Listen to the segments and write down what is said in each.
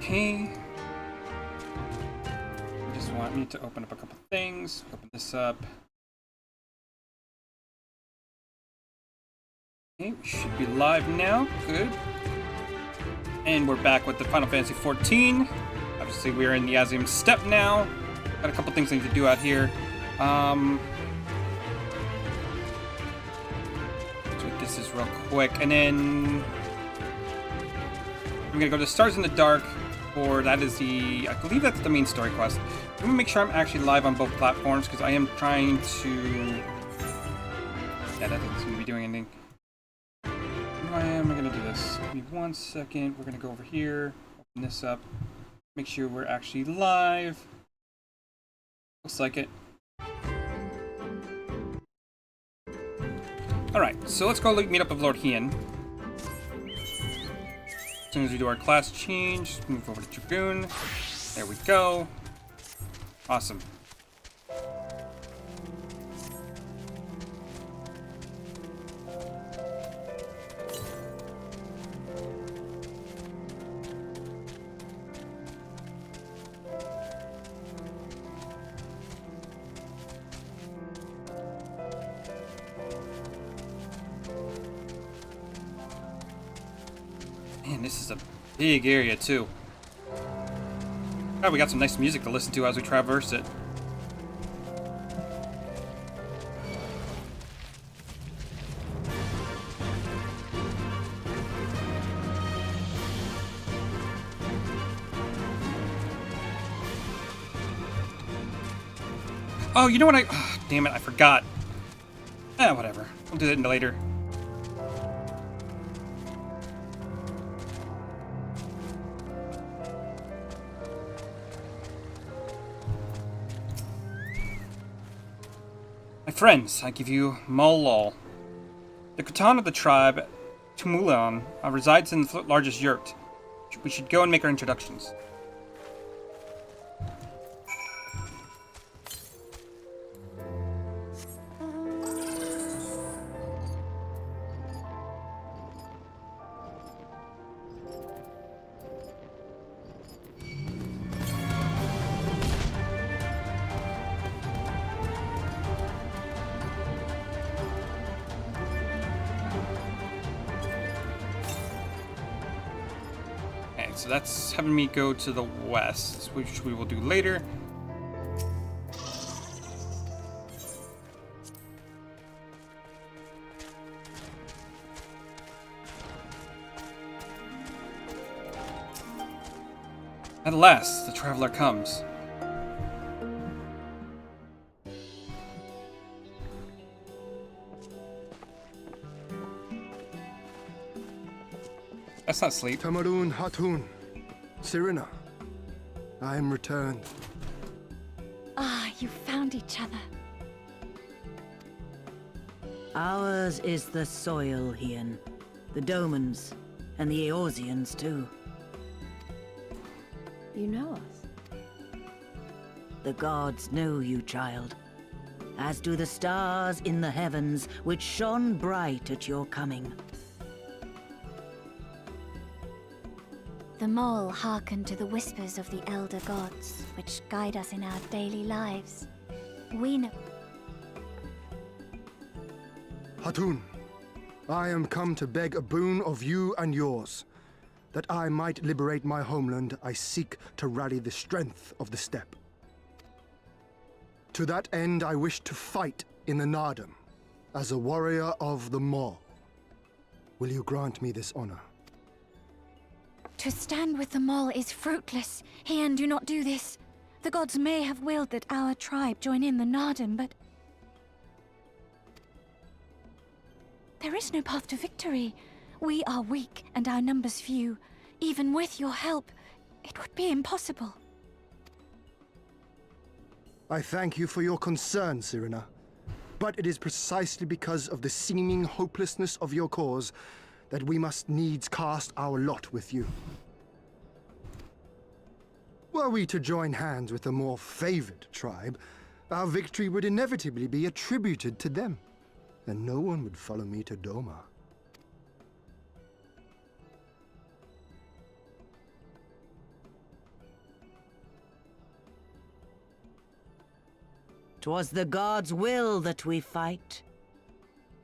Okay. You just want me to open up a couple things. Open this up. Okay, we should be live now. Good. And we're back with the Final Fantasy XIV. Obviously, we're in the Azim Steppe now. Got a couple things I need to do out here. So this is real quick, and then I'm gonna go to Stars in the Dark. Or that is I believe that's the main story quest. I'm gonna make sure I'm actually live on both platforms because I am trying to. Yeah, that doesn't seem to be doing anything. Why am I gonna do this? Give me 1 second. We're gonna go over here, open this up, make sure we're actually live. Looks like it. Alright, so let's go meet up with Lord Hien. As soon as we do our class change, move over to Dragoon. There we go. Awesome. Man, this is a big area, too. God, we got some nice music to listen to as we traverse it. Oh, you know what oh, damn it, I forgot. Whatever. We'll do that later. My friends, I give you Malol. The Khatan of the tribe, Tumulan, resides in the largest yurt. We should go and make our introductions. So that's having me go to the west, which we will do later. At last, the traveler comes. That's not sleep. Tamarun Hatun, Sirina, I am returned. Ah, you found each other. Ours is the soil, Hien. The Domans, and the Eorzeans too. You know us? The gods know you, child. As do the stars in the heavens, which shone bright at your coming. The mole hearkened to the whispers of the elder gods, which guide us in our daily lives. We know... Hatun, I am come to beg a boon of you and yours. That I might liberate my homeland, I seek to rally the strength of the steppe. To that end, I wish to fight in the Nardum, as a warrior of the Maw. Will you grant me this honor? To stand with the mole is fruitless. Hien, do not do this. The gods may have willed that our tribe join in the Nardum, but... there is no path to victory. We are weak and our numbers few. Even with your help, it would be impossible. I thank you for your concern, Sirina. But it is precisely because of the seeming hopelessness of your cause that we must needs cast our lot with you. Were we to join hands with a more favored tribe, our victory would inevitably be attributed to them, and no one would follow me to Doma. 'Twas the gods' will that we fight.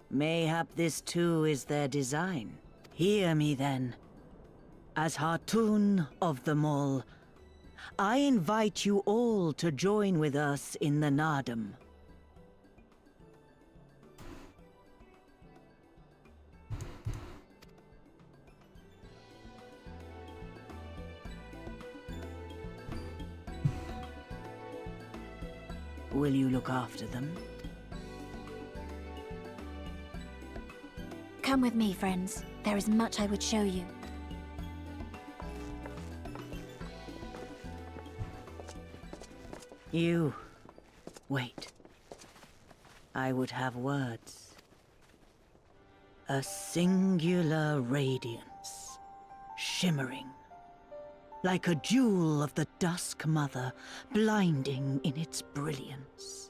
Mayhap this too is their design. Hear me then. As Hartun of the Mall, I invite you all to join with us in the Nardum. Will you look after them? Come with me, friends. There is much I would show you. You... wait. I would have words. A singular radiance, shimmering. Like a jewel of the Dusk Mother, blinding in its brilliance.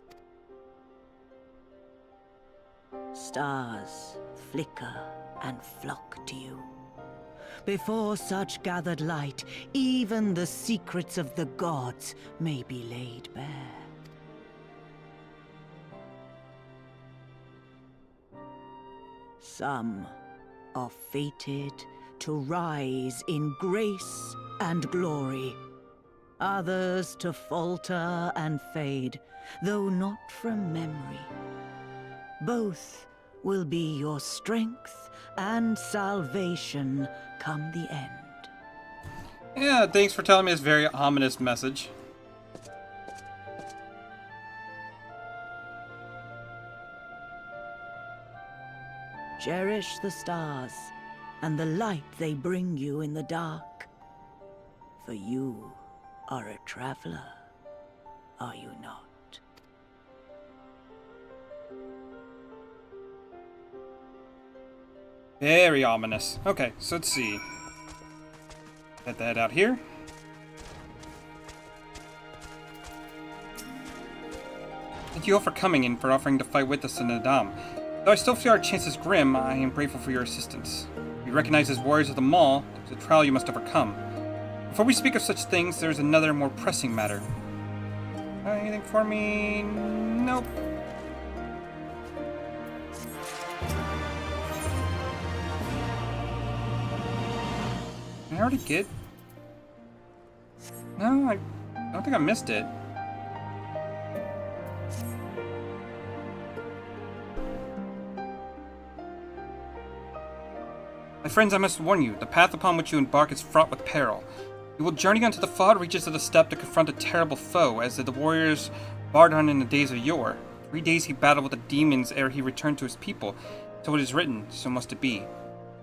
Stars flicker and flock to you. Before such gathered light, even the secrets of the gods may be laid bare. Some are fated to rise in grace and glory. Others to falter and fade, though not from memory. Both will be your strength and salvation come the end. Yeah, thanks for telling me this very ominous message. Cherish the stars and the light they bring you in the dark. For you are a traveler, are you not? Very ominous. Okay, so let's see. Get that out here. Thank you all for coming and for offering to fight with us in the Dam. Though I still feel our chances grim, I am grateful for your assistance. We recognize as warriors of the Mall, there's a trial you must overcome. Before we speak of such things, there's another more pressing matter. Anything for me? Nope. Did I already get? No, I don't think I missed it. My friends, I must warn you, the path upon which you embark is fraught with peril. You will journey unto the far reaches of the steppe to confront a terrible foe, as did the warriors Bardhan in the days of yore. 3 days he battled with the demons ere he returned to his people. So it is written, so must it be.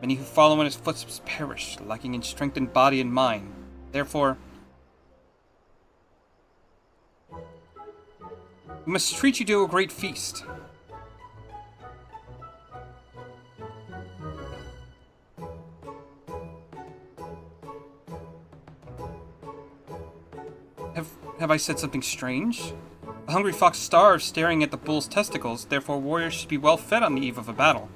Many who follow in his footsteps perish, lacking in strength in body and mind. Therefore, we must treat you to a great feast. Have I said something strange? A hungry fox starves staring at the bull's testicles, therefore warriors should be well fed on the eve of a battle.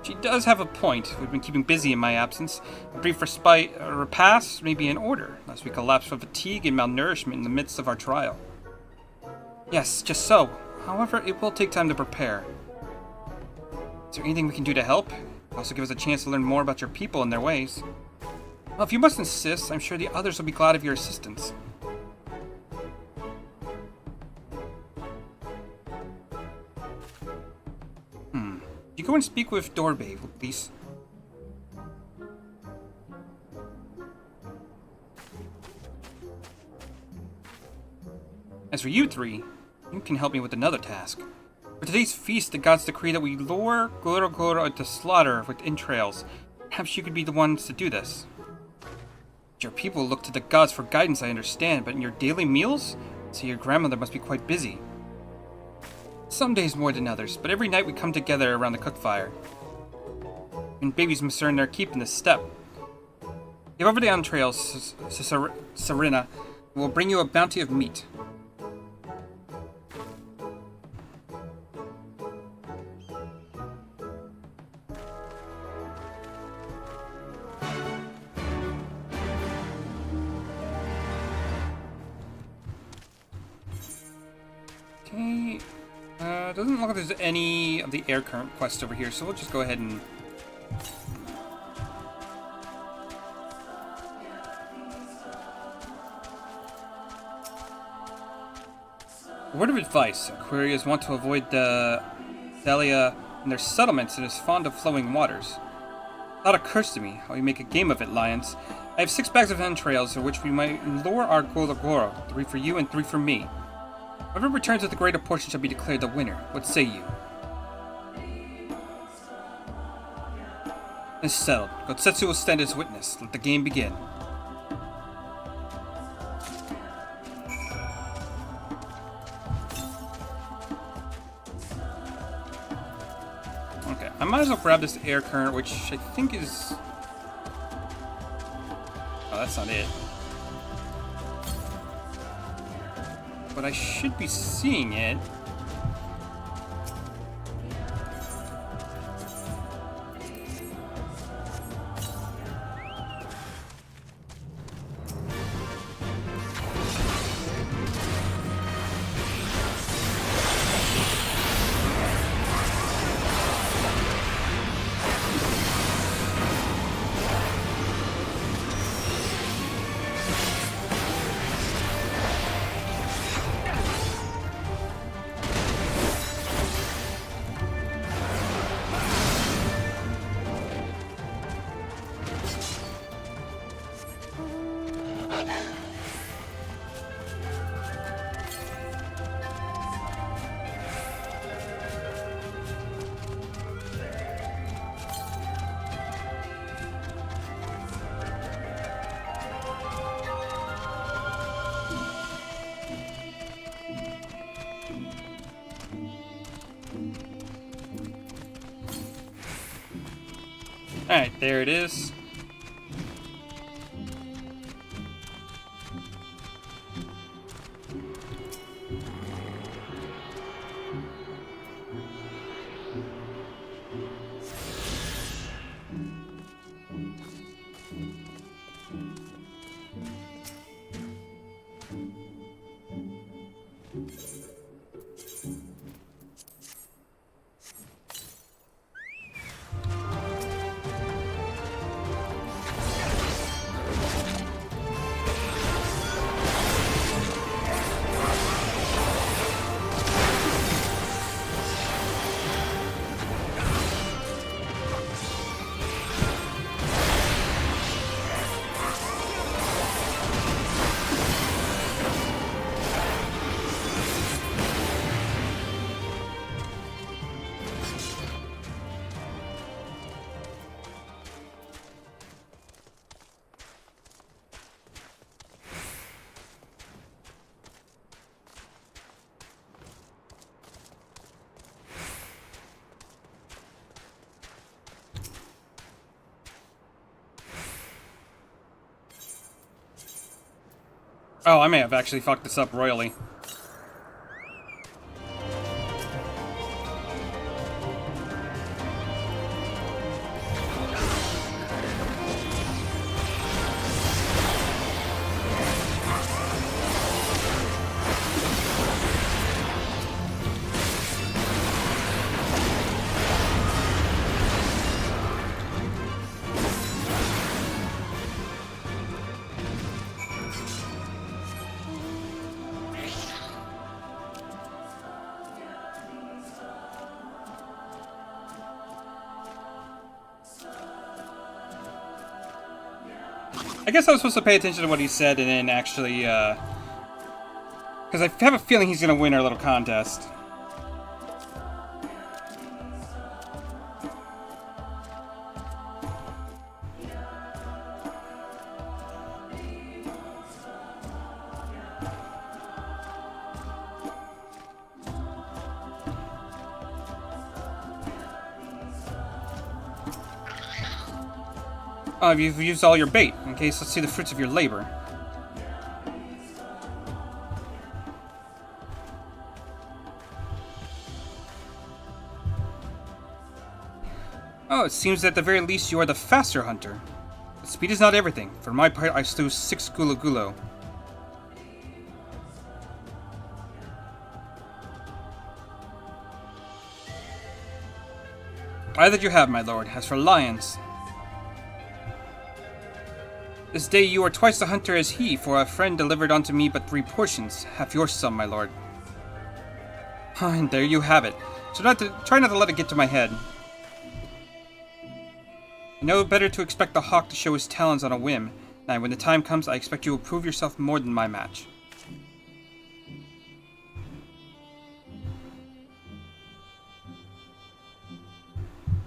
She does have a point. We've been keeping busy in my absence. A brief repast may be in order, lest we collapse from fatigue and malnourishment in the midst of our trial. Yes, just so. However, it will take time to prepare. Is there anything we can do to help? Also give us a chance to learn more about your people and their ways. Well, if you must insist, I'm sure the others will be glad of your assistance. You go and speak with Dorbe, please. As for you three, you can help me with another task. For today's feast, the gods decree that we lure Goro into slaughter with entrails. Perhaps you could be the ones to do this. Your people look to the gods for guidance, I understand, but in your daily meals? So your grandmother must be quite busy. Some days more than others, but every night we come together around the cook fire. And babies must earn their keep in the steppe. Give over the entrails, Serena, and we'll bring you a bounty of meat. It doesn't look like there's any of the air current quests over here, so we'll just go ahead and... A word of advice. Aquarians want to avoid the Delia and their settlements and is fond of flowing waters. Thought occurs to me how we make a game of it, Lions. I have 6 bags of entrails, of which we might lure our Golagoro. 3 for you and 3 for me. Whoever returns with the greater portion shall be declared the winner. What say you? It's settled. Gotsetsu will stand as witness. Let the game begin. Okay, I might as well grab this air current, which I think is... Oh, that's not it. But I should be seeing it. Alright, there it is. Oh, I may have actually fucked this up royally. I guess I was supposed to pay attention to what he said and then actually, because I have a feeling he's going to win our little contest. Oh, you've used all your bait. In case, let's see the fruits of your labor. Oh, it seems that at the very least you are the faster hunter. But speed is not everything. For my part, I slew 6 gulo. Buy that you have, my lord. As for lions, this day you are twice the hunter as he, for a friend delivered unto me but 3 portions. Half your sum, my lord. And there you have it. So try not to let it get to my head. You know better to expect the hawk to show his talons on a whim. Now, when the time comes, I expect you will prove yourself more than my match.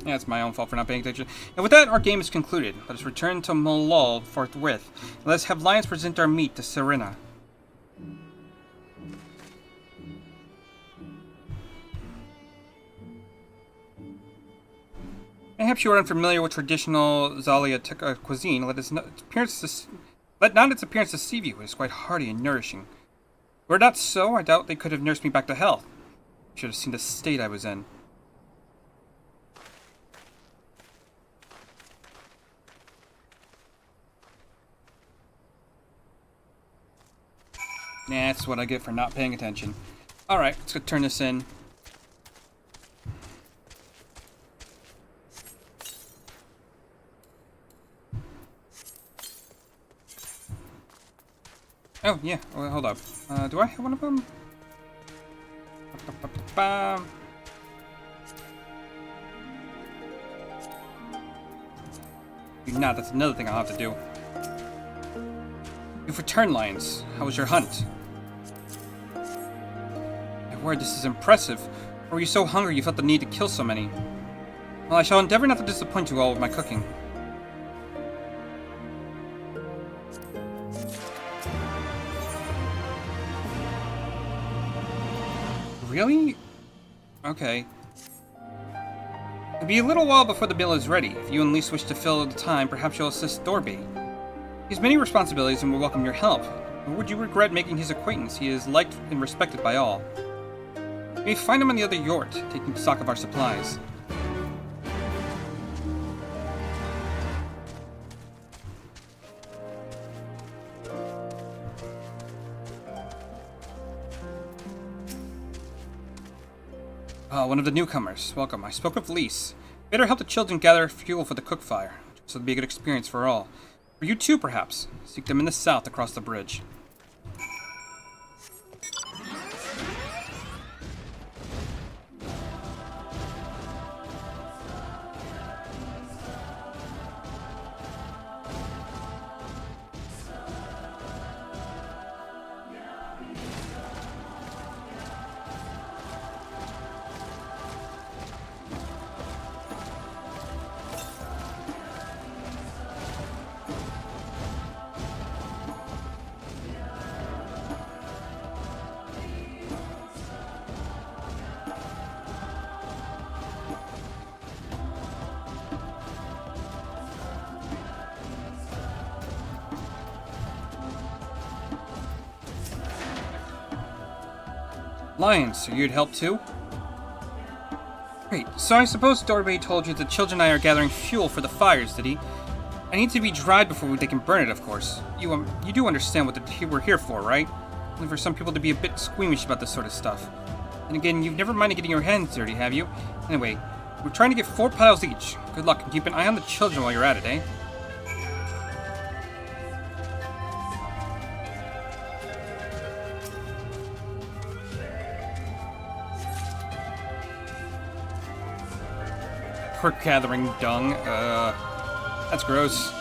Yeah, it's my own fault for not paying attention. And with that, our game is concluded. Let us return to Malal forthwith. Let us have lions present our meat to Serena. Perhaps you are unfamiliar with traditional Zalia cuisine. Let not its appearance deceive you. It is quite hearty and nourishing. Were it not so, I doubt they could have nursed me back to health. You should have seen the state I was in. Nah, that's what I get for not paying attention. Alright, let's go turn this in. Oh, yeah. Well, hold up. Do I have one of them? Do not. That's another thing I'll have to do. You've returned, lions. How was your hunt? My word, this is impressive. Or were you so hungry you felt the need to kill so many? Well, I shall endeavor not to disappoint you all with my cooking. Really? Okay. It'll be a little while before the meal is ready. If you and Lise wish to fill the time, perhaps you'll assist Dorby. He has many responsibilities and will welcome your help. Or would you regret making his acquaintance? He is liked and respected by all. You may find him on the other yurt, taking stock of our supplies. One of the newcomers. Welcome. I spoke with Lise. Bid her help the children gather fuel for the cook fire, so it'll be a good experience for all. For you too, perhaps. Seek them in the south across the bridge. Lions, so you'd help too? Great, so I suppose Dorby told you the children and I are gathering fuel for the fires, did he? I need to be dried before they can burn it, of course. You do understand what we're here for, right? Only for some people to be a bit squeamish about this sort of stuff. And again, you've never minded getting your hands dirty, have you? Anyway, we're trying to get 4 piles each. Good luck, and keep an eye on the children while you're at it, eh? We're gathering dung. That's gross.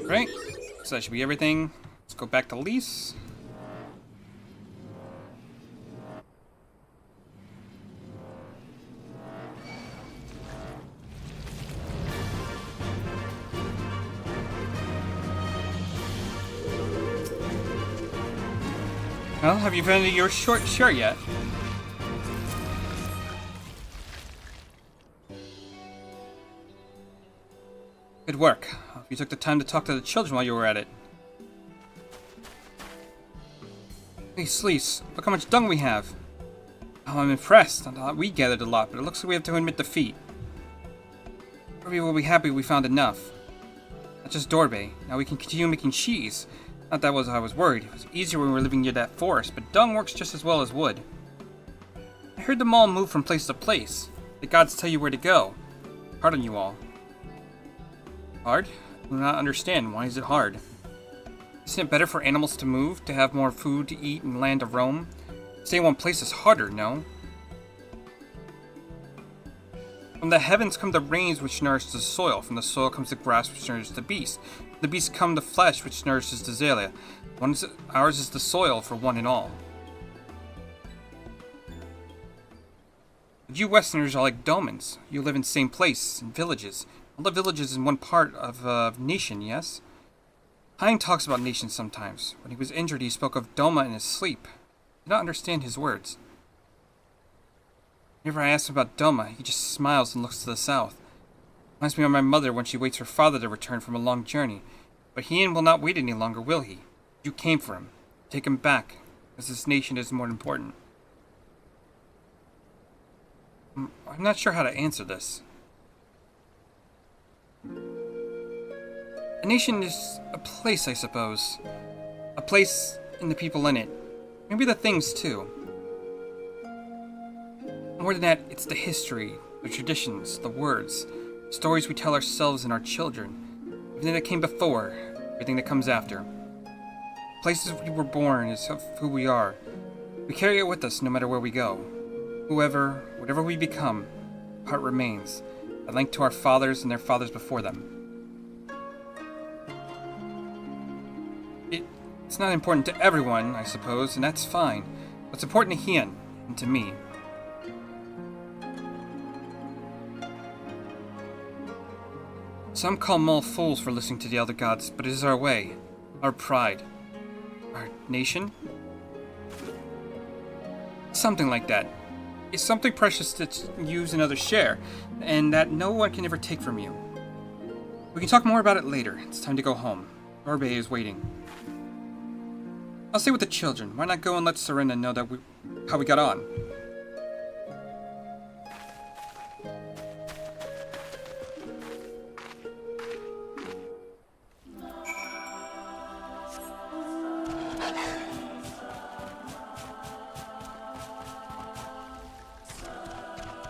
Great. So that should be everything. Let's go back to Lise. Well, have you found your short shirt yet? Good work. Hope you took the time to talk to the children while you were at it. Hey, Sleece, look how much dung we have. Oh, I'm impressed. I thought we gathered a lot, but it looks like we have to admit defeat. Dorby will be happy we found enough. Not just Dorby. Now we can continue making cheese. Not that I was worried. It was easier when we were living near that forest, but dung works just as well as wood. I heard them all move from place to place. The gods tell you where to go. Hard on you all. Hard? I do not understand. Why is it hard? Isn't it better for animals to move, to have more food to eat and land to roam? Stay in one place is harder, no? From the heavens come the rains which nourish the soil. From the soil comes the grass which nourishes the beast. From the beast come the flesh which nourishes the zelia. Ours is the soil for one and all. But you Westerners are like Domans. You live in the same place, in villages. All the villages in one part of a nation, yes? Hein talks about nations sometimes. When he was injured, he spoke of Doma in his sleep. I did not understand his words. Whenever I ask him about Doma, he just smiles and looks to the south. Reminds me of my mother when she waits for father to return from a long journey. But Hien will not wait any longer, will he? You came for him. Take him back, because this nation is more important. I'm not sure how to answer this. A nation is a place, I suppose. A place and the people in it. Maybe the things, too. More than that, it's the history, the traditions, the words, stories we tell ourselves and our children. Everything that came before, everything that comes after. Places we were born is of who we are. We carry it with us no matter where we go. Whatever we become, part remains. A link to our fathers and their fathers before them. It's not important to everyone, I suppose, and that's fine. What's important to Hien, and to me. Some call Mol fools for listening to the Elder Gods, but it is our way, our pride, our nation? Something like that. It's something precious to use and others share, and that no one can ever take from you. We can talk more about it later. It's time to go home. Dorby is waiting. I'll stay with the children. Why not go and let Serena know that how we got on?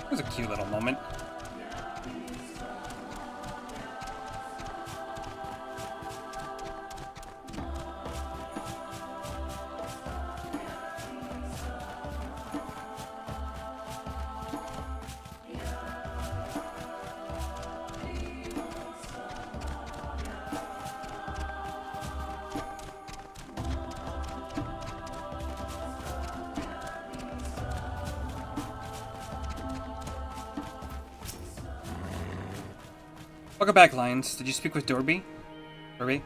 It was a cute little moment. Welcome back, Lions. Did you speak with Dorby? Dorby?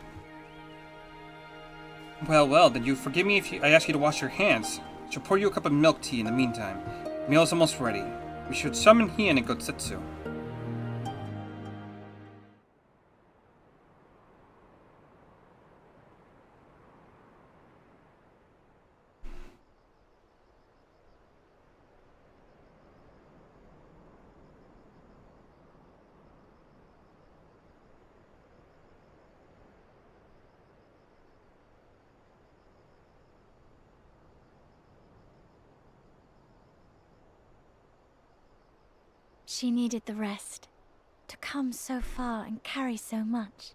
Well, then you forgive me if I ask you to wash your hands. I shall pour you a cup of milk tea in the meantime. The meal is almost ready. We should summon Hien and Gotsetsu. She needed the rest. To come so far and carry so much.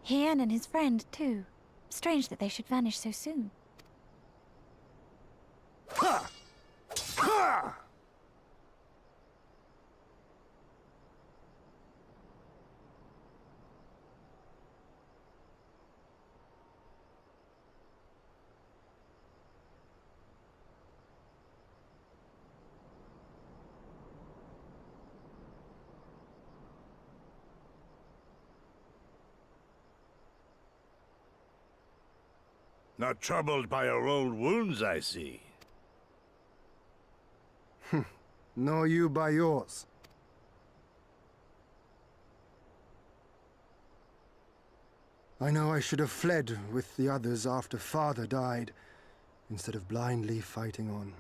Hien and his friend, too. Strange that they should vanish so soon. Not troubled by your old wounds, I see. Nor you by yours. I know I should have fled with the others after Father died, instead of blindly fighting on.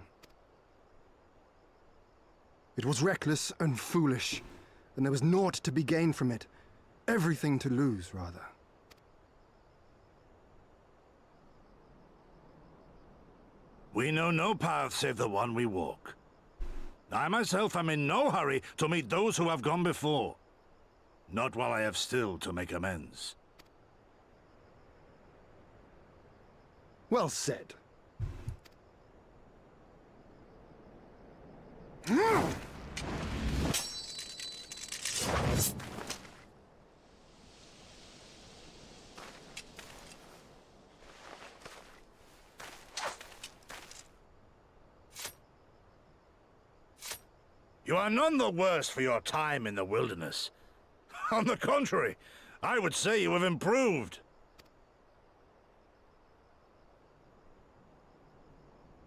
It was reckless and foolish, and there was naught to be gained from it. Everything to lose, rather. We know no path save the one we walk. I myself am in no hurry to meet those who have gone before. Not while I have still to make amends. Well said. You are none the worse for your time in the wilderness. On the contrary, I would say you have improved.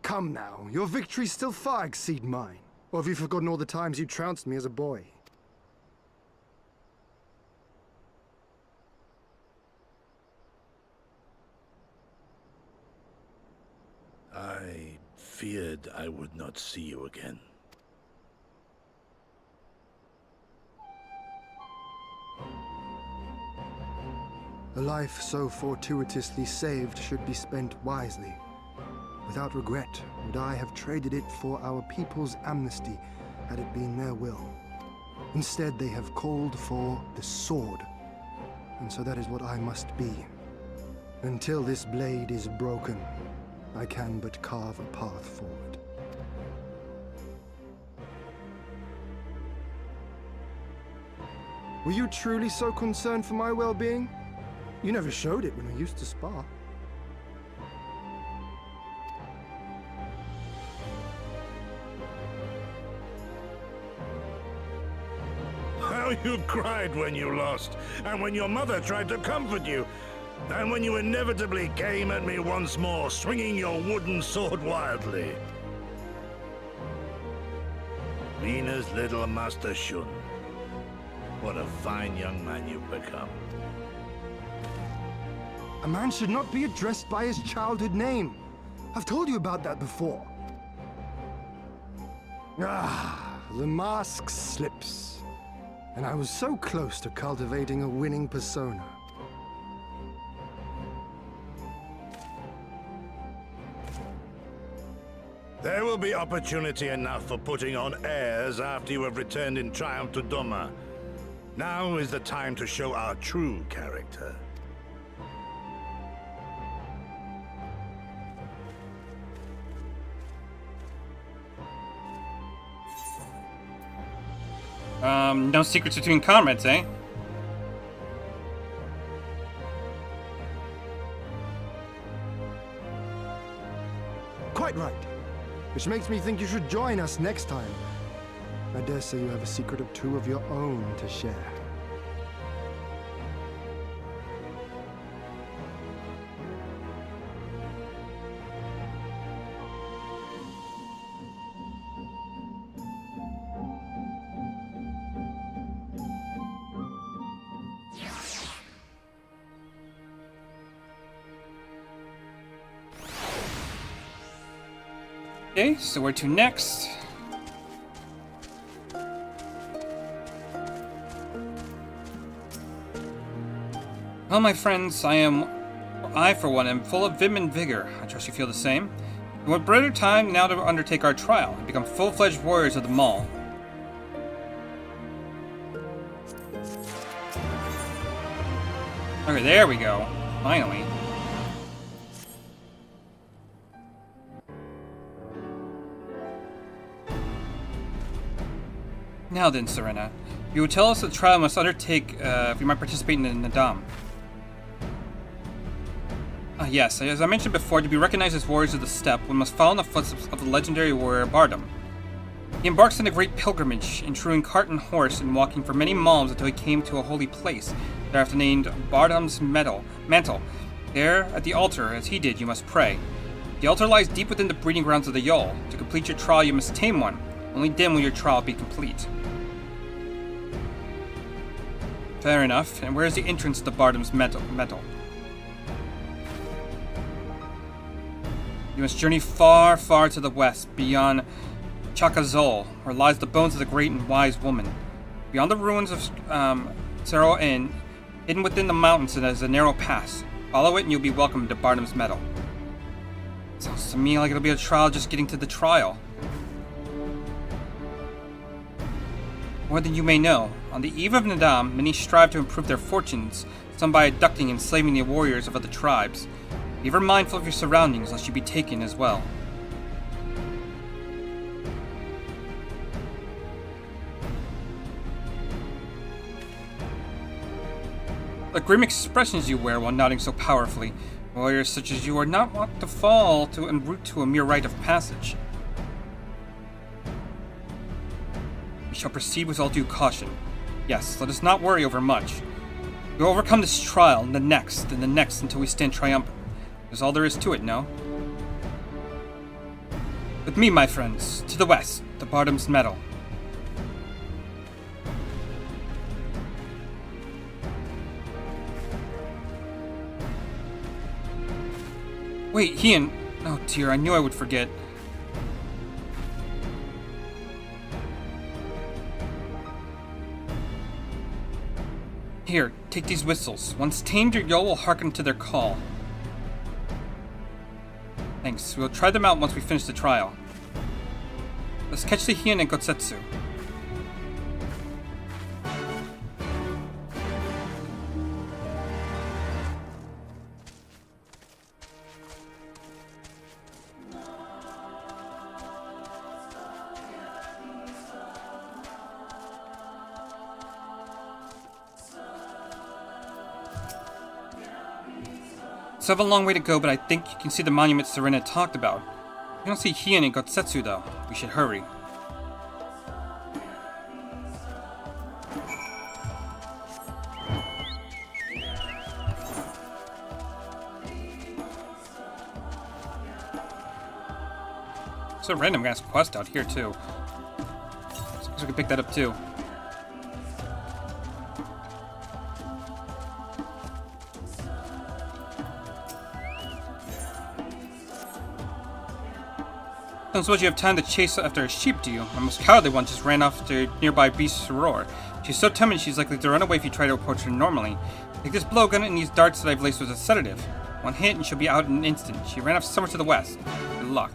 Come now, your victories still far exceed mine. Or have you forgotten all the times you trounced me as a boy? I feared I would not see you again. A life so fortuitously saved should be spent wisely. Without regret, would I have traded it for our people's amnesty, had it been their will. Instead, they have called for the sword, and so that is what I must be. Until this blade is broken, I can but carve a path forward. Were you truly so concerned for my well-being? You never showed it when we used to spar. How you cried when you lost, and when your mother tried to comfort you, and when you inevitably came at me once more, swinging your wooden sword wildly. Lena's little Master Shun. What a fine young man you've become. A man should not be addressed by his childhood name. I've told you about that before. Ah, the mask slips. And I was so close to cultivating a winning persona. There will be opportunity enough for putting on airs after you have returned in triumph to Doma. Now is the time to show our true character. No secrets between comrades, eh? Quite right. Which makes me think you should join us next time. I dare say you have a secret or two of your own to share. Okay, so where to next? Well, my friends, I for one am full of vim and vigor. I trust you feel the same. And what better time now to undertake our trial and become full-fledged warriors of the Maul? Okay, there we go. Finally. Now then, Serena, you will tell us the trial must undertake if we might participate in the Nadam. Yes, as I mentioned before, to be recognized as warriors of the steppe, one must follow in the footsteps of the legendary warrior Bardam. He embarks on a great pilgrimage, ensuring cart and horse and walking for many miles until he came to a holy place, thereafter named Bardam's Mantle. There, at the altar, as he did, you must pray. The altar lies deep within the breeding grounds of the Yol. To complete your trial, you must tame one. Only then will your trial be complete. Fair enough. And where is the entrance to Bardam's metal? You must journey far, far to the west, beyond Chakazol, where lies the bones of the great and wise woman. Beyond the ruins of Sero Inn, hidden within the mountains, is a narrow pass. Follow it and you'll be welcome to Bardam's Meadow. Sounds to me like it'll be a trial just getting to the trial. More than you may know, on the eve of Nadam, many strive to improve their fortunes, some by abducting and enslaving the warriors of other tribes. Be ever mindful of your surroundings, lest you be taken as well. The grim expressions you wear while nodding so powerfully. Warriors such as you are not wont to fall to en route to a mere rite of passage. We shall proceed with all due caution. Yes, let us not worry over much. We'll overcome this trial, and the next, until we stand triumphant. That's all there is to it, no? With me, my friends, to the west, to Bardam's Meadow. Wait, Ian! Oh dear, I knew I would forget. Here, take these whistles. Once tamed, your Yol will hearken to their call. Thanks. We'll try them out once we finish the trial. Let's catch the Hien and Gotsetsu. So I have a long way to go, but I think you can see the monument Serena talked about. You don't see Hien and Gotsetsu though. We should hurry. It's a random ass quest out here too. Suppose we could pick that up too. Don't suppose you have time to chase after a sheep, do you? My most cowardly one just ran off to nearby beast's roar. She's so timid she's likely to run away if you try to approach her normally. Take this blowgun and these darts that I've laced with a sedative. One hit and she'll be out in an instant. She ran off somewhere to the west. Good luck.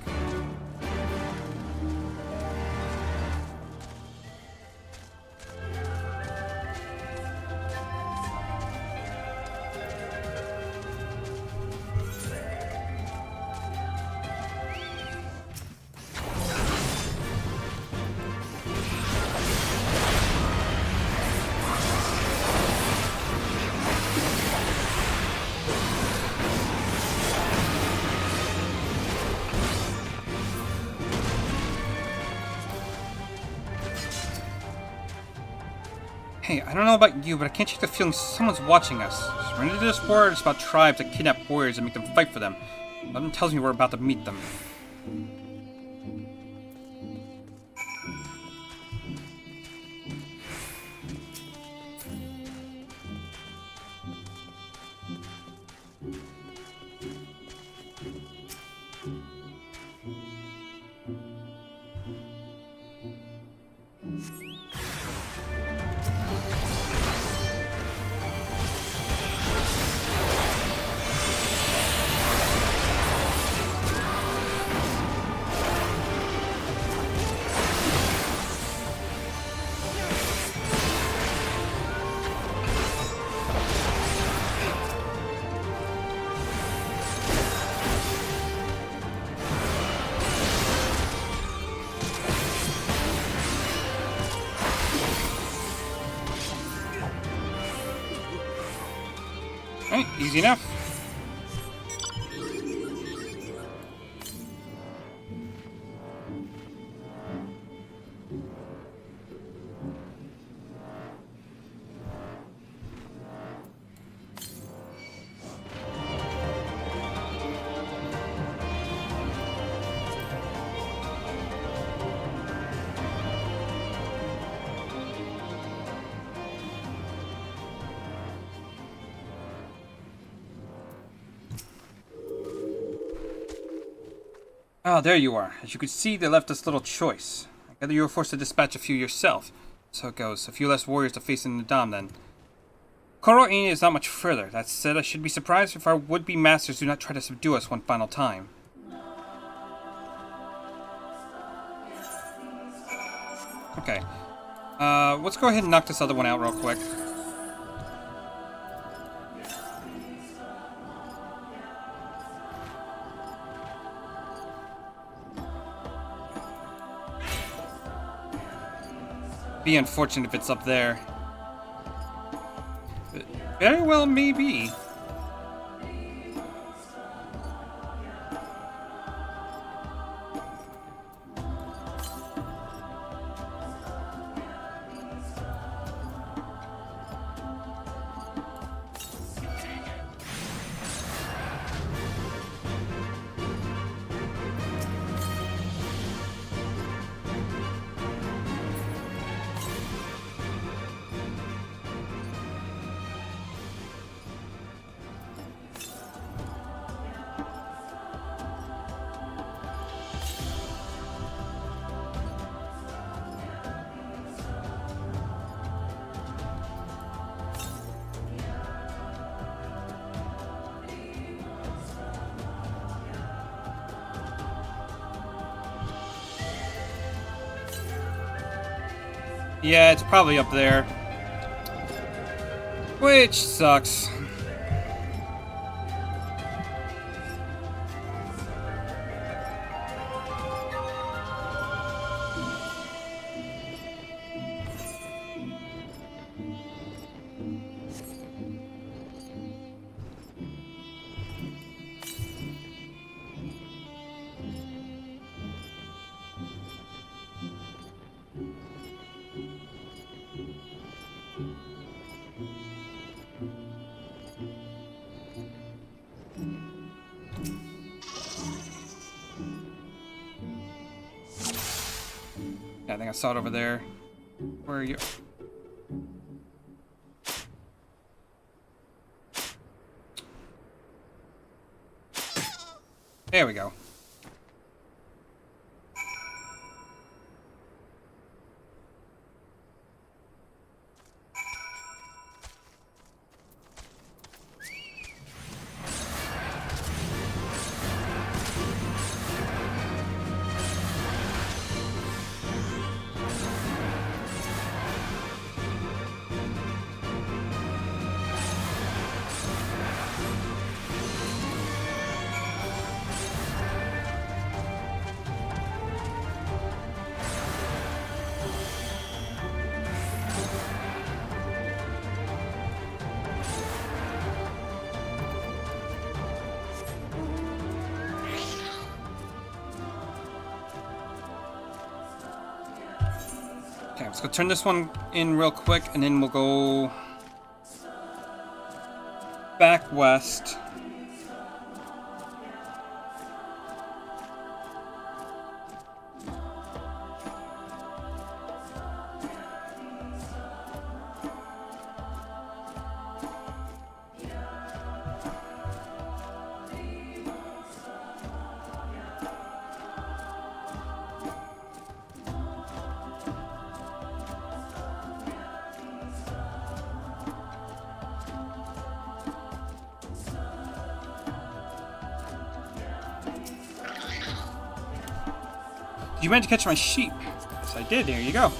Hey, I don't know about you, but I can't shake the feeling someone's watching us. Surrender to this war is about tribes that kidnap warriors and make them fight for them. Something tells me we're about to meet them. Alright, easy enough. Ah, there you are. As you could see, they left us little choice. I gather you were forced to dispatch a few yourself. So it goes. A few less warriors to face in the Dom, then. Koro'ine is not much further. That said, I should be surprised if our would-be masters do not try to subdue us one final time. Okay. Let's go ahead and knock this other one out real quick. Be unfortunate if it's up there. But very well, maybe. Yeah, it's probably up there. Which sucks. Yeah, I think I saw it over there. Where are you? There we go. Okay, let's go turn this one in real quick, and then we'll go back west. Did you manage to catch my sheep? Yes, I did. Here you go.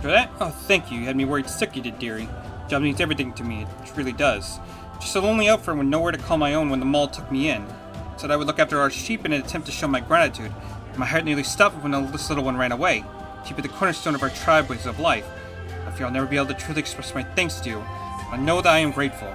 For that? Oh, thank you. You had me worried sick, you did, dearie. Job means everything to me. It really does. Just a lonely outfit with nowhere to call my own when the mall took me in. Said I would look after our sheep in an attempt to show my gratitude. My heart nearly stopped when this little one ran away. Sheep are the cornerstone of our tribe ways of life. I fear I'll never be able to truly express my thanks to you. I know that I am grateful.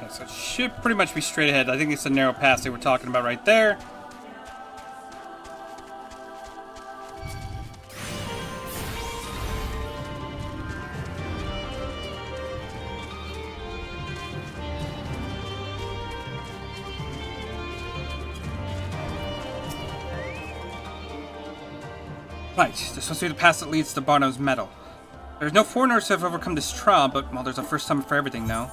Okay, so it should pretty much be straight ahead. I think it's a narrow pass they were talking about right there. Right, this is supposed to be the pass that leads to Barnow's Meadow. There's no foreigners who have overcome this trial, but, well, there's a first time for everything now.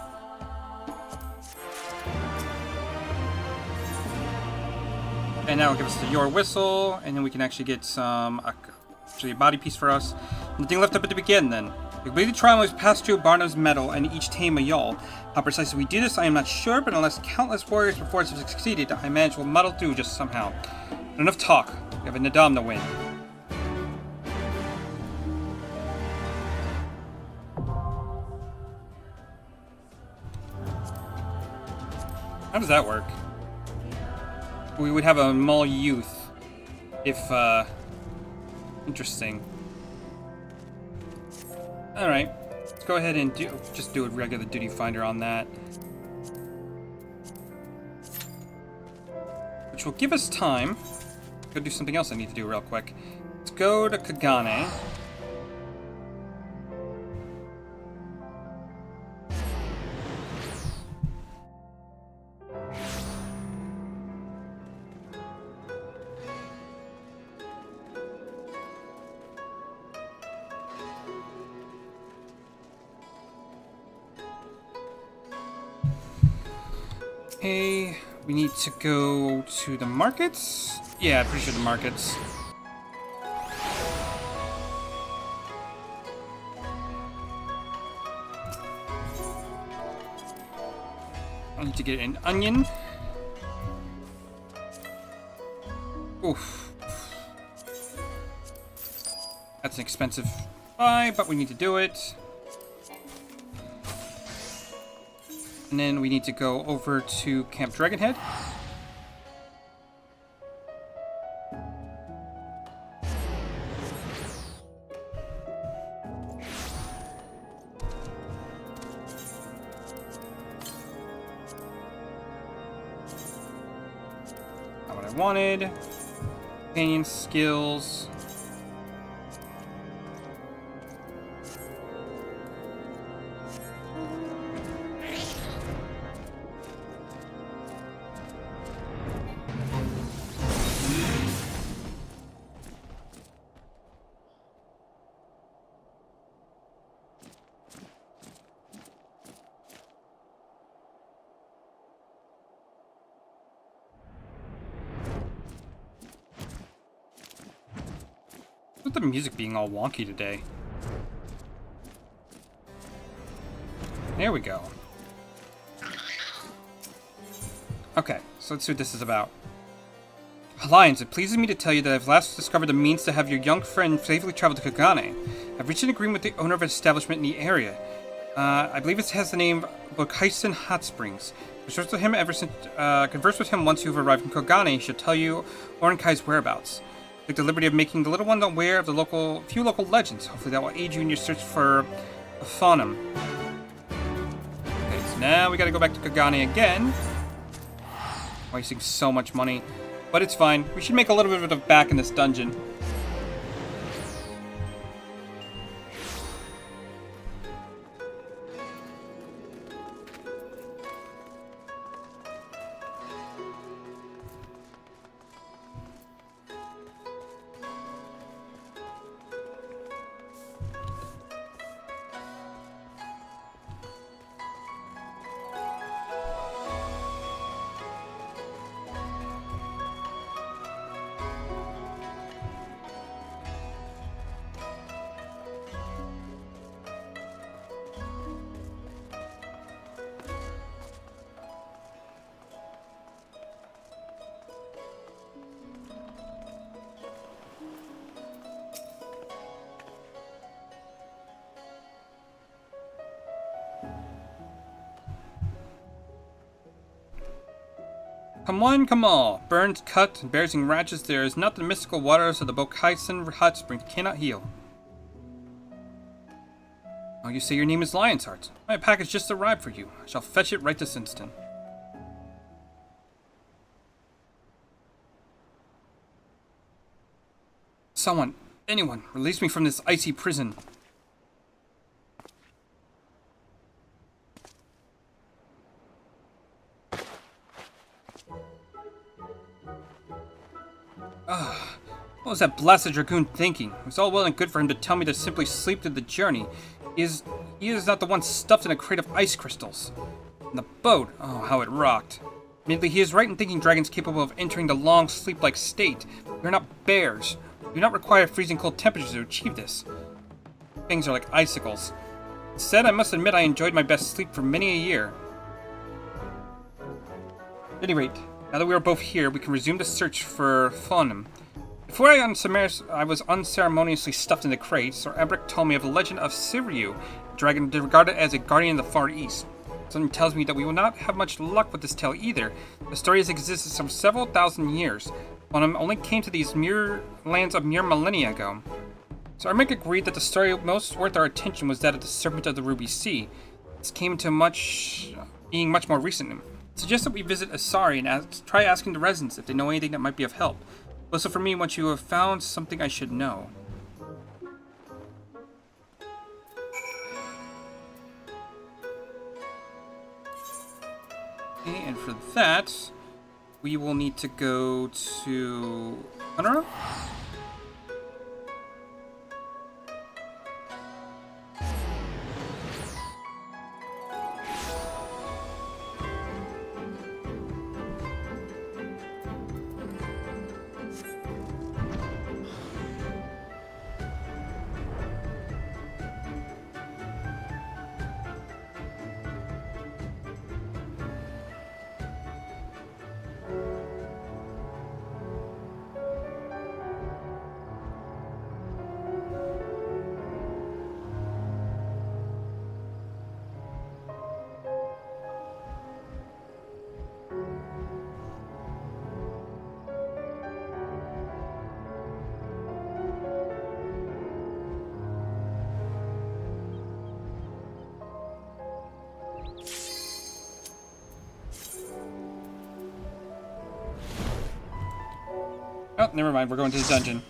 And now it'll give us the Your Whistle, and then we can actually get some, actually a body piece for us. Nothing left up to begin, then. We complete the trial and we pass through Barnow's Meadow and each tame a Jarl. How precisely we do this, I am not sure, but unless countless warriors before us have succeeded, I manage we'll muddle through just somehow. But enough talk. We have a Nadam to win. How does that work? We would have a Mull youth if, interesting. Alright, let's go ahead and just do a regular duty finder on that. Which will give us time. Go do something else I need to do real quick. Let's go to Kagane. Okay, we need to go to the markets? Yeah, I'm pretty sure the markets. I need to get an onion. Oof. That's an expensive buy, but we need to do it. And then we need to go over to Camp Dragonhead. Not what I wanted. Companion skills. With the music being all wonky today. There we go. Okay, so let's see what this is about. Alliance, it pleases me to tell you that I've last discovered the means to have your young friend safely travel to Kagane. I've reached an agreement with the owner of an establishment in the area. I believe it has the name Bokaisen Hot Springs. Converse with him once you've arrived in Kagane. He should tell you Orenkai's whereabouts. Take the liberty of making the little one aware of the few local legends. Hopefully that will aid you in your search for a faunum. Okay, so now we gotta go back to Kagane again. Wasting so much money. But it's fine. We should make a little bit of back in this dungeon. Come on, come on. Burned, cut, and bearing ratchets, there is not the mystical waters of the Bokaisen Hot Springs cannot heal. Oh, you say your name is Lionheart. My package just arrived for you. I shall fetch it right this instant. Someone, anyone, release me from this icy prison. What was that blasted dragoon thinking? It was all well and good for him to tell me to simply sleep through the journey. He is not the one stuffed in a crate of ice crystals. And the boat, oh, how it rocked. Admittedly, he is right in thinking dragons capable of entering the long sleep-like state. We are not bears. We do not require freezing cold temperatures to achieve this. Things are like icicles. Instead, I must admit I enjoyed my best sleep for many a year. At any rate, now that we are both here, we can resume the search for Fonim. Before I was unceremoniously stuffed in the crate, Sir Ebrick told me of the legend of Siriu, a dragon regarded as a guardian of the Far East. Something tells me that we will not have much luck with this tale either. The story has existed some several thousand years. Fonim only came to these mere lands a mere millennia ago. So Ebrick agreed that the story most worth our attention was that of the Serpent of the Ruby Sea. This came to being much more recent. I suggest that we visit Asari and try asking the residents if they know anything that might be of help. Also for me, once you have found something I should know. Okay, and for that, we will need to go to Honora. Oh, never mind. We're going to the dungeon.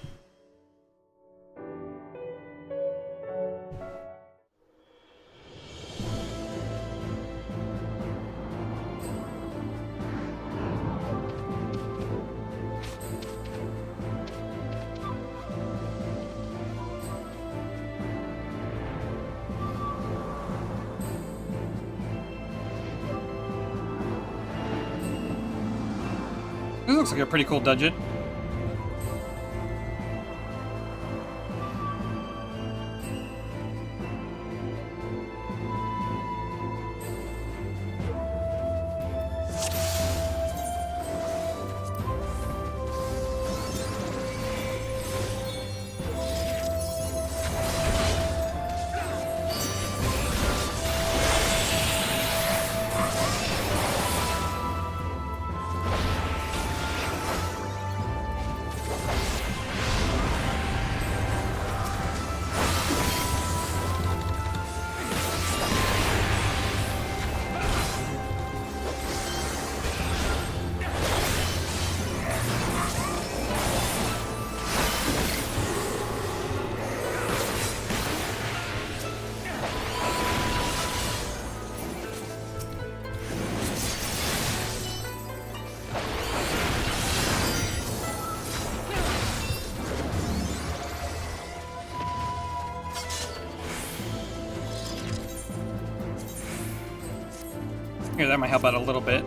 This looks like a pretty cool dungeon. Here, that might help out a little bit.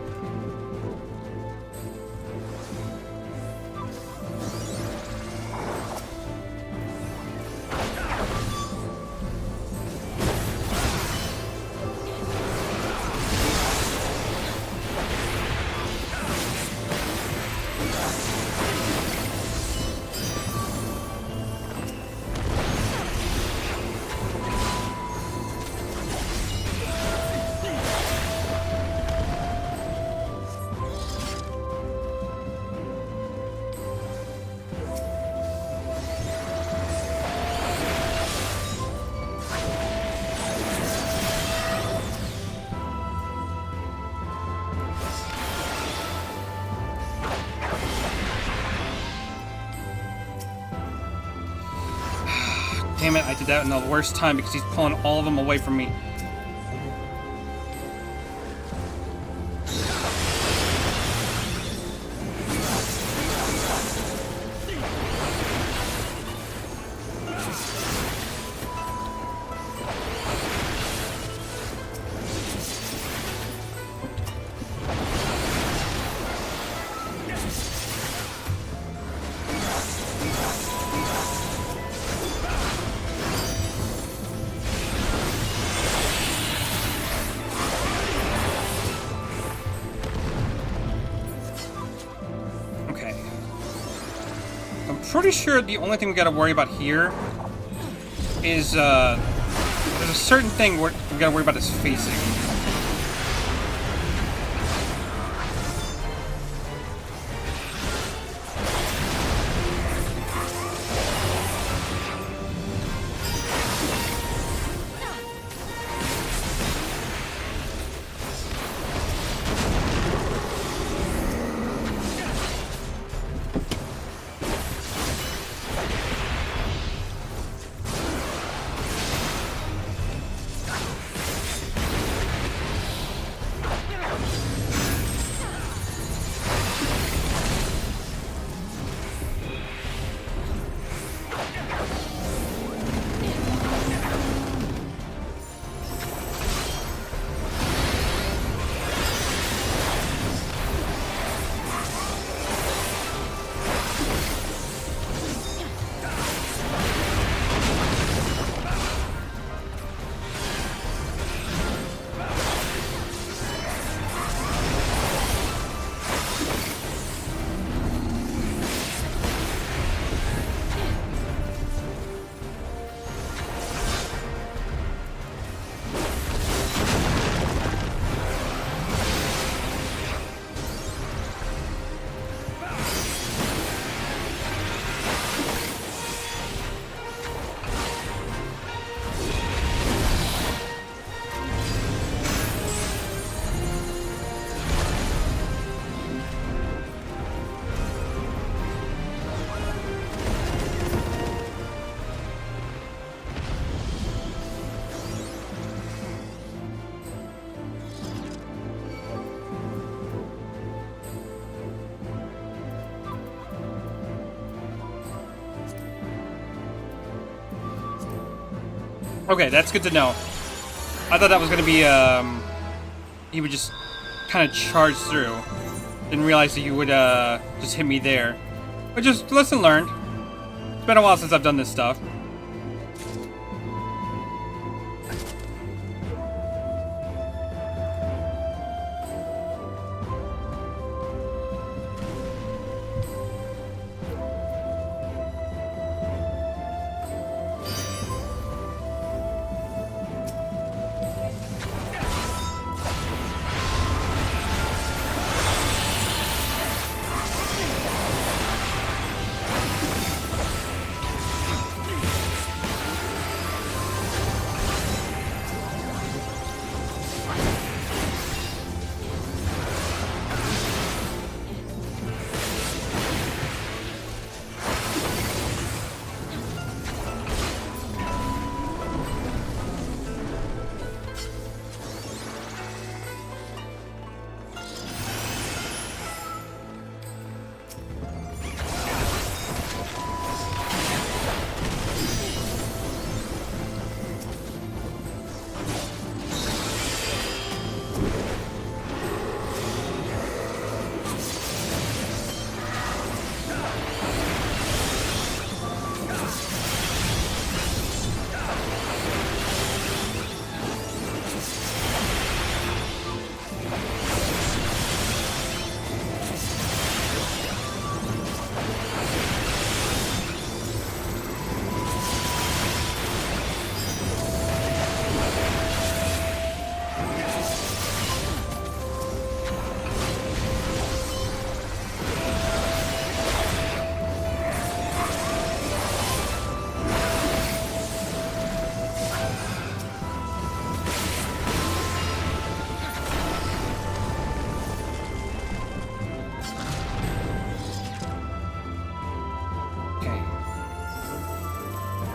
damn it, I did that in the worst time because he's pulling all of them away from me. Pretty sure the only thing we gotta worry about here is there's a certain thing we gotta worry about is facing. Okay, that's good to know. I thought that was gonna be, he would just kind of charge through. Didn't realize that you would, just hit me there. But just, lesson learned. It's been a while since I've done this stuff.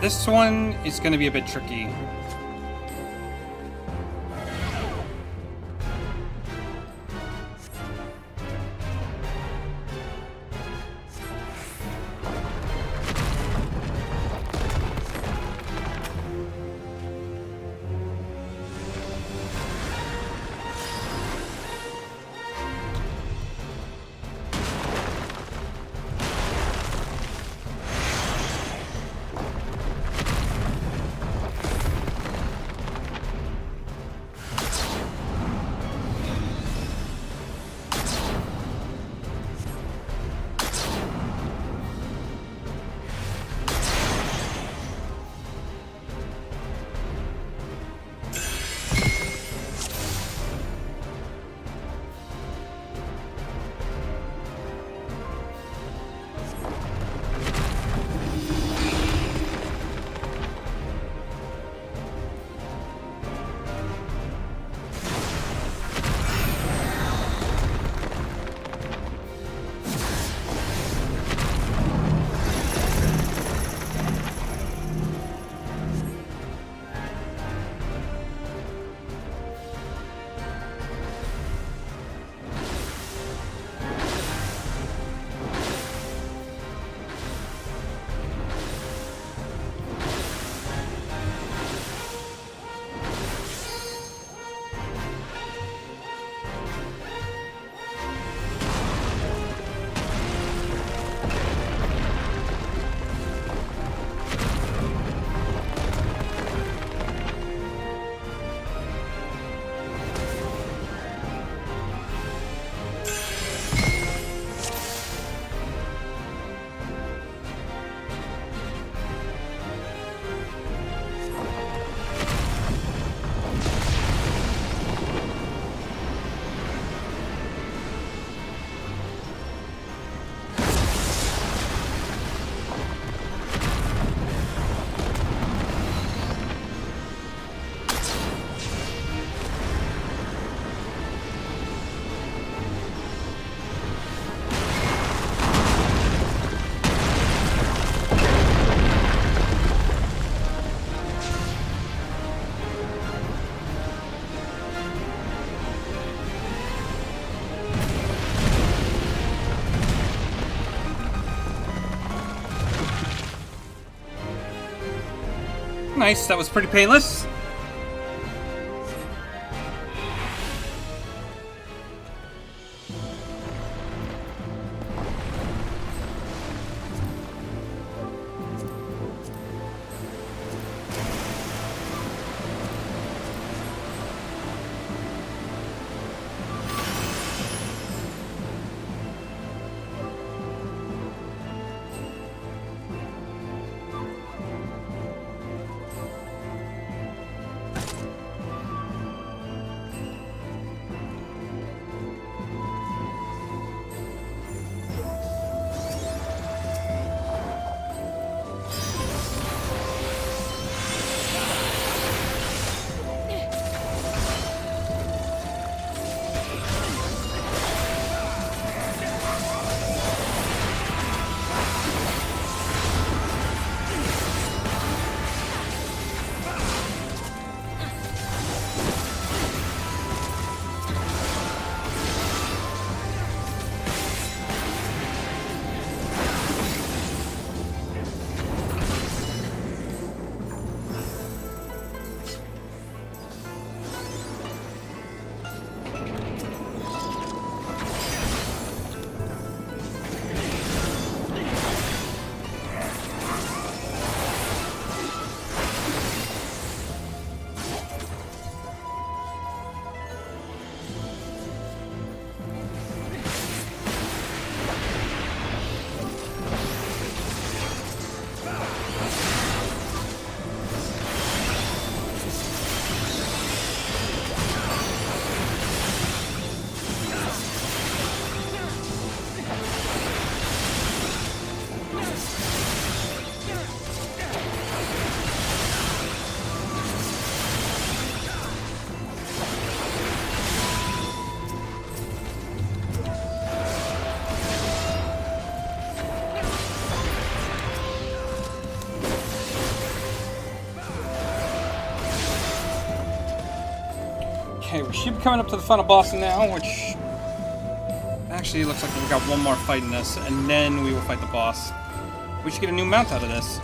This one is going to be a bit tricky. Nice, that was pretty painless. Okay, we should be coming up to the final boss now, which actually looks like we've got one more fight in this, and then we will fight the boss. We should get a new mount out of this.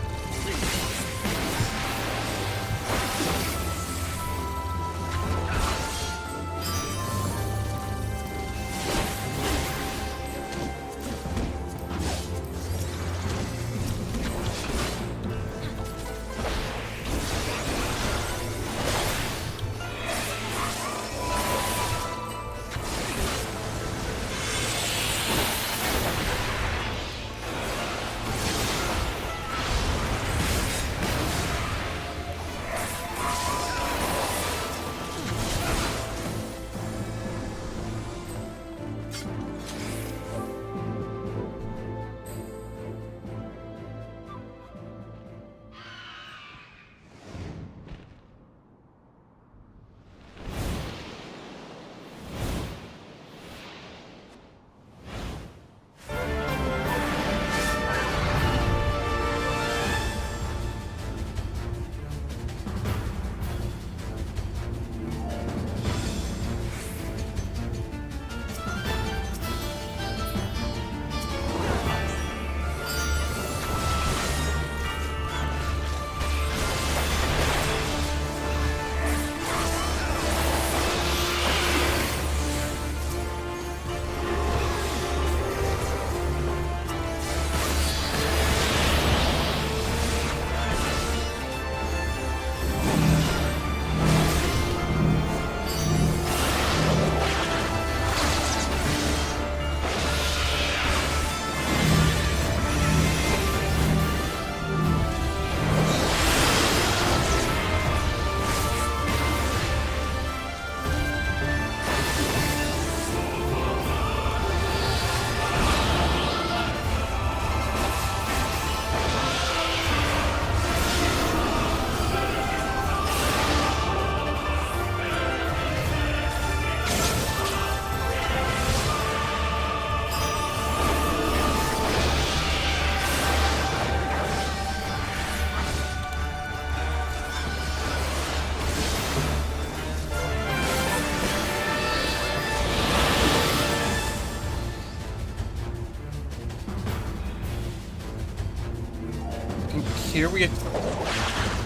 Here we get. I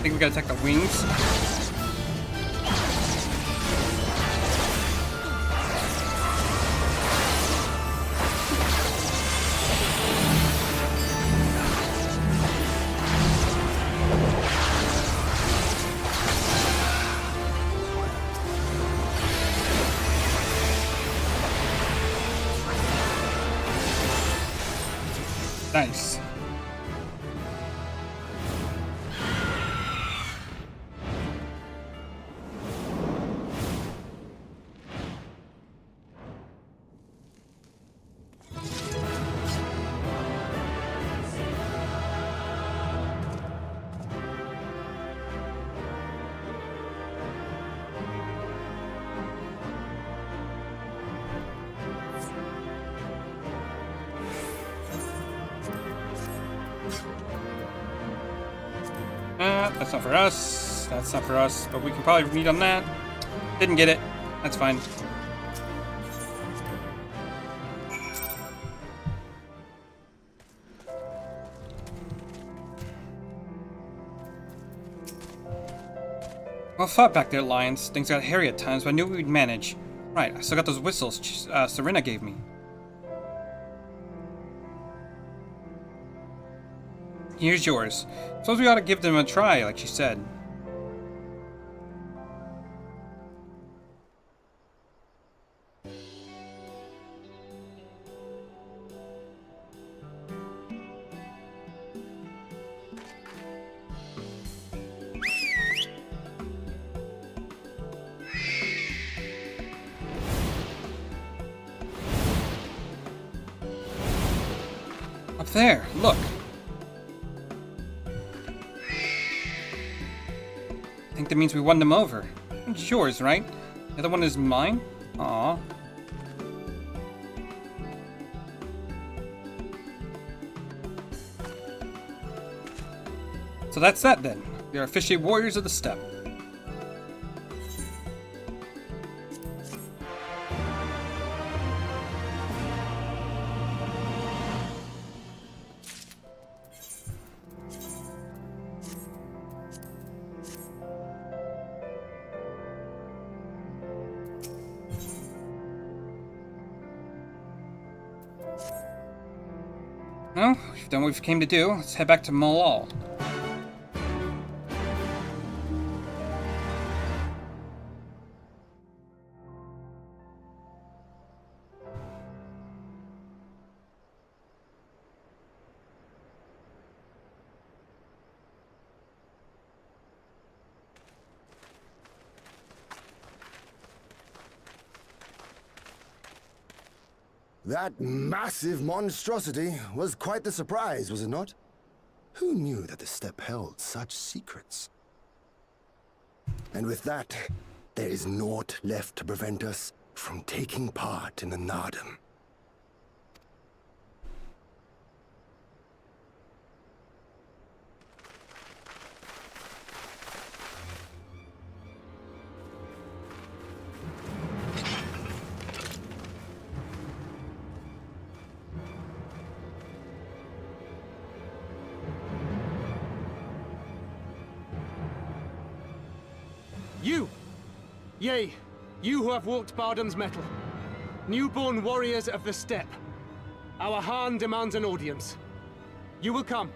think we gotta attack the wings. Nice. That's not for us. That's not for us. But we can probably meet on that. Didn't get it. That's fine. Well fought back there, Lions. Things got hairy at times, but I knew we'd manage. Right, I still got those whistles Serena gave me. Here's yours. Suppose we ought to give them a try, like she said. Up there, look. I think that means we won them over. It's yours, right? The other one is mine? Aww. So that's that then. We are officially warriors of the steppe. Well, we've done what we came to do. Let's head back to Malal. That massive monstrosity was quite the surprise, was it not? Who knew that the steppe held such secrets? And with that, there is naught left to prevent us from taking part in the Nardum. You! Yea, you who have walked Bardam's metal. Newborn warriors of the steppe. Our Khan demands an audience. You will come.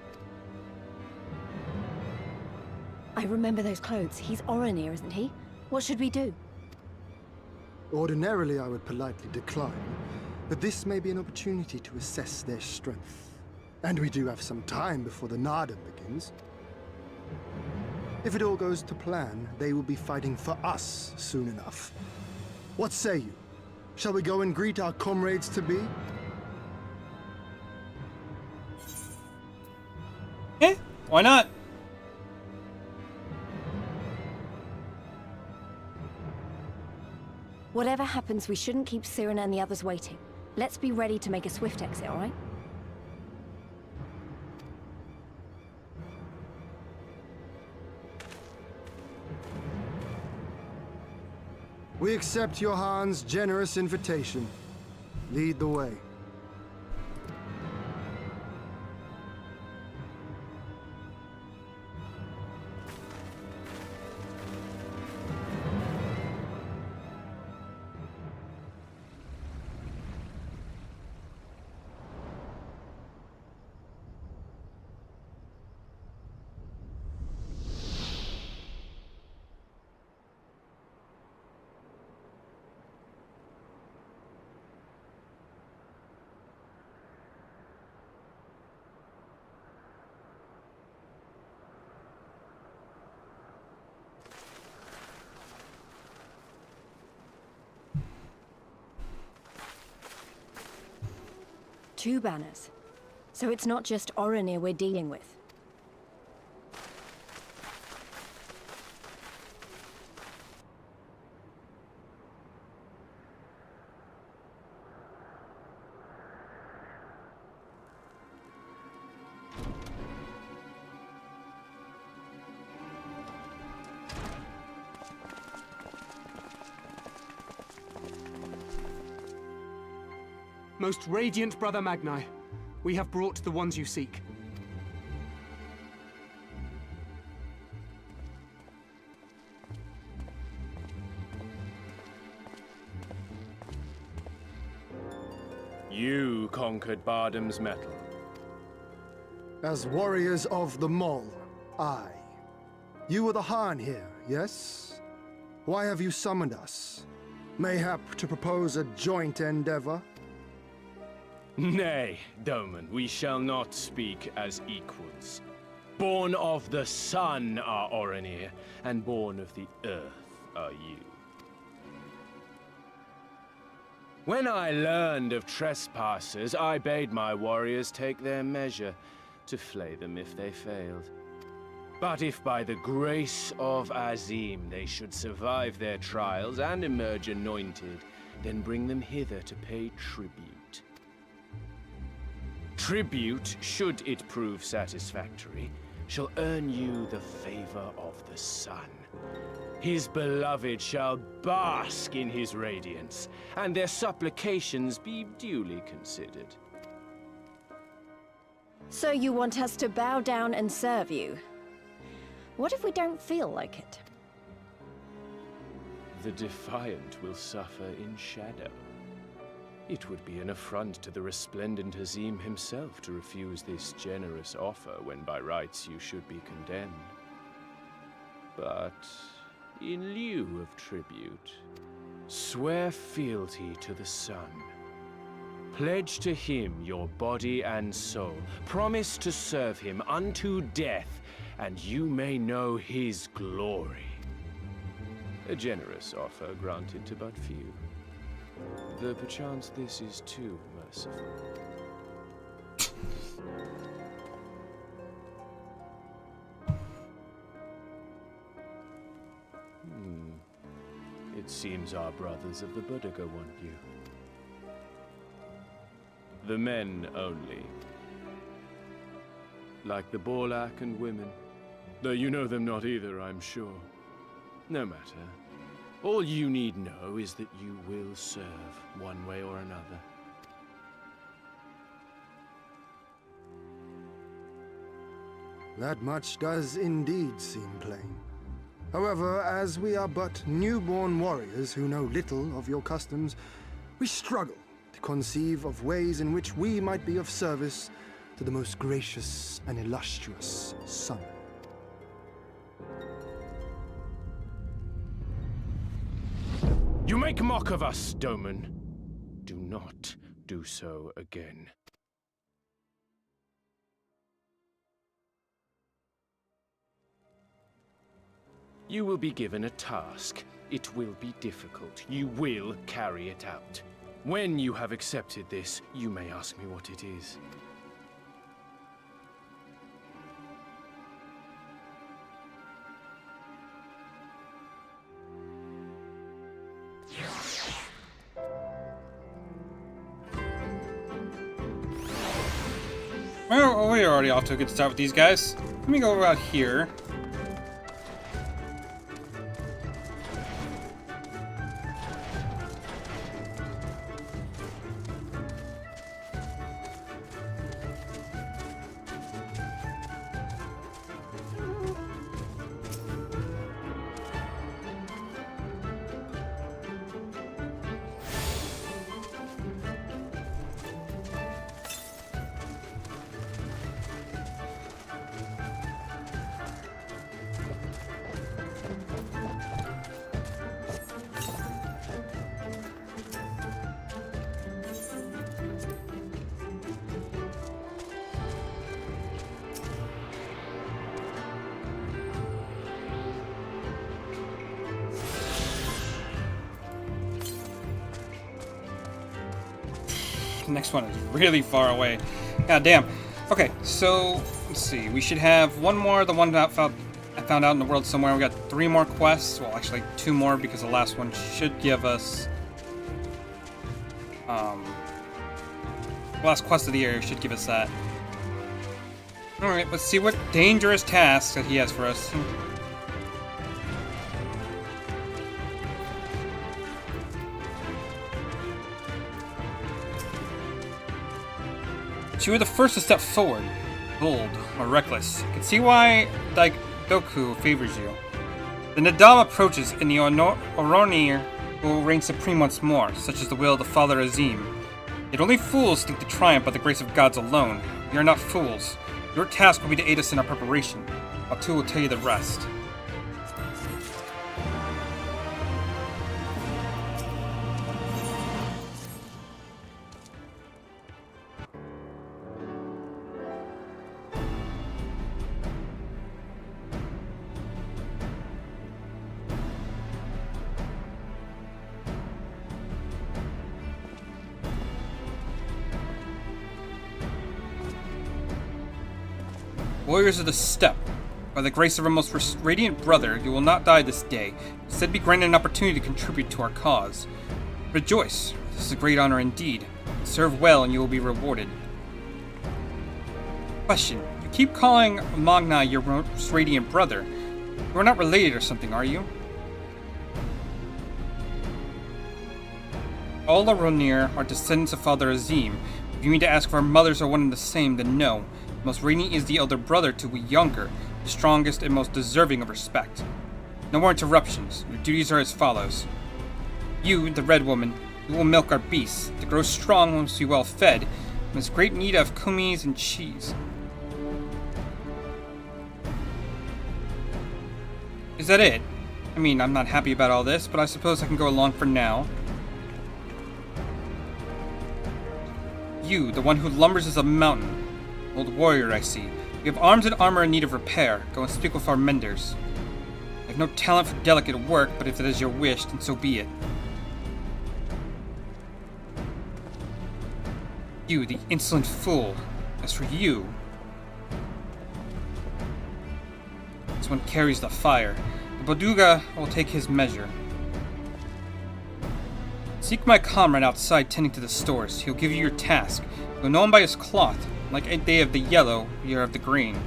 I remember those clothes. He's Oronir, isn't he? What should we do? Ordinarily, I would politely decline, but this may be an opportunity to assess their strength. And we do have some time before the Nardum begins. If it all goes to plan, they will be fighting for us soon enough. What say you? Shall we go and greet our comrades-to-be? Eh? Why not? Whatever happens, we shouldn't keep Siren and the others waiting. Let's be ready to make a swift exit, all right? We accept Johan's generous invitation. Lead the way. Two banners. So it's not just Oronir we're dealing with. Most radiant Brother Magni, we have brought the ones you seek. You conquered Bardam's metal. As warriors of the Mall, aye. You were the Khan here, yes? Why have you summoned us? Mayhap to propose a joint endeavor? Nay, Doman, we shall not speak as equals. Born of the sun are Oronir, and born of the earth are you. When I learned of trespassers, I bade my warriors take their measure, to flay them if they failed. But if by the grace of Azim they should survive their trials and emerge anointed, then bring them hither to pay tribute. Tribute, should it prove satisfactory, shall earn you the favor of the sun. His beloved shall bask in his radiance, and their supplications be duly considered. So you want us to bow down and serve you? What if we don't feel like it? The defiant will suffer in shadow. It would be an affront to the resplendent Azim himself to refuse this generous offer when by rights you should be condemned. But in lieu of tribute, swear fealty to the sun. Pledge to him your body and soul. Promise to serve him unto death, and you may know his glory. A generous offer granted to but few. Though perchance this is too merciful. It seems our brothers of the Buddha want you. The men only. Like the Borlak and women. Though you know them not either, I'm sure. No matter. All you need know is that you will serve one way or another. That much does indeed seem plain. However, as we are but newborn warriors who know little of your customs, we struggle to conceive of ways in which we might be of service to the most gracious and illustrious sun. You make mock of us, Doman. Do not do so again. You will be given a task. It will be difficult. You will carry it out. When you have accepted this, you may ask me what it is. Well, we're already off to a good start with these guys. Let me go out here. The next one is really far away. God damn. Okay, so let's see. We should have one more. The one that I found out in the world somewhere. We got 3 more quests. Well, actually 2 more because the last one should give us. The last quest of the area should give us that. All right, let's see what dangerous tasks that he has for us. You were the first to step forward, bold or reckless. You can see why Daidoku favors you. The Nadam approaches, and the Oronir will reign supreme once more, such as the will of the Father Azim. Yet only fools think to triumph by the grace of gods alone. We are not fools. Your task will be to aid us in our preparation. Batu will tell you the rest. Warriors of the Steppe, by the grace of our most radiant brother, you will not die this day. Instead, be granted an opportunity to contribute to our cause. Rejoice, this is a great honor indeed. Serve well and you will be rewarded. Question, you keep calling Magna your most radiant brother. You are not related or something, are you? All Aronir are descendants of Father Azim. If you mean to ask if our mothers are one and the same, then no. Most radiant is the elder brother to we younger, the strongest and most deserving of respect. No more interruptions. Your duties are as follows. You, the Red Woman, We will milk our beasts. To grow strong, we must be well fed. We must great need of kumis and cheese. Is that it? I mean, I'm not happy about all this, but I suppose I can go along for now. You, the one who lumbers as a mountain. Old warrior, I see. You have arms and armor in need of repair. Go and speak with our menders. I have no talent for delicate work, but if that is your wish, then so be it. You, the insolent fool. As for you... this one carries the fire. The Boduga will take his measure. Seek my comrade outside tending to the stores. He'll give you your task. You'll know him by his cloth. Like they have the yellow, we are of the green.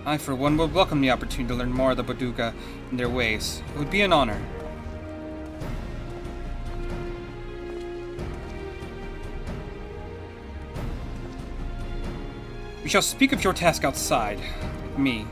I, for one, would welcome the opportunity to learn more of the Boduga and their ways. It would be an honor. We shall speak of your task outside. With me.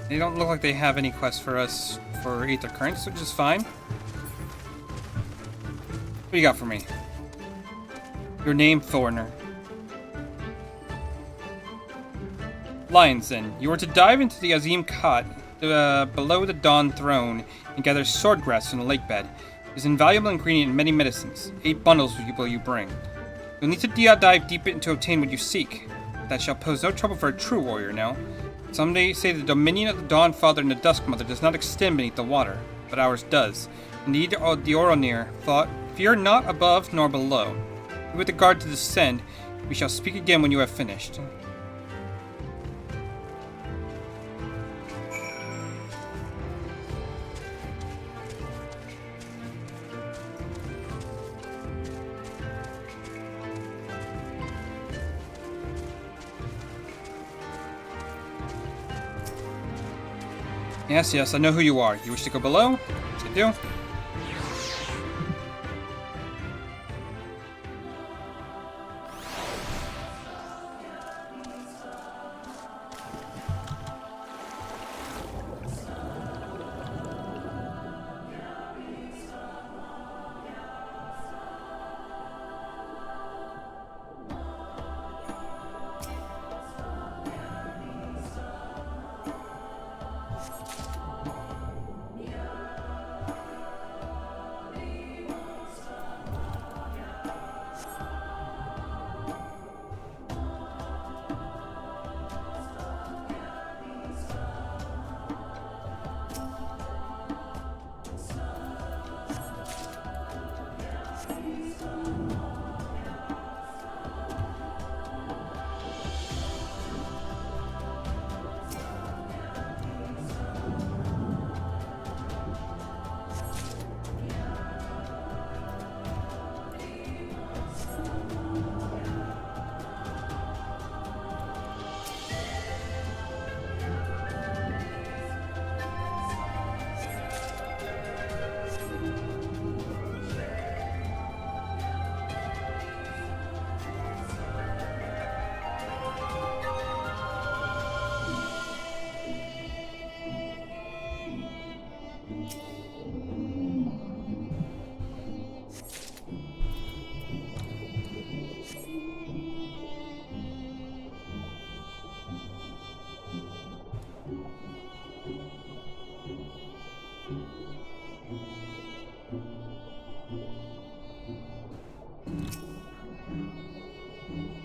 They don't look like they have any quests for us for Aether Currents, which is fine. What do you got for me? Your name, Foreigner. Lions, then. You are to dive into the Azim cot below the Dawn Throne and gather swordgrass from the lake bed. It is an invaluable ingredient in many medicines. 8 bundles will you bring. You'll need to dive deep in to obtain what you seek. That shall pose no trouble for a true warrior now. Some say the dominion of the Dawn Father and the Dusk Mother does not extend beneath the water, but ours does. Indeed, the Oronir thought, fear not above nor below. With regard to descend, we shall speak again when you have finished. Yes, I know who you are. You wish to go below? Yes, I do.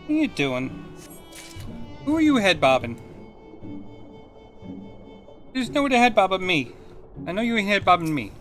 What are you doing? Who are you head bobbing? There's nowhere to head bob but me. I know you ain't head bobbing me.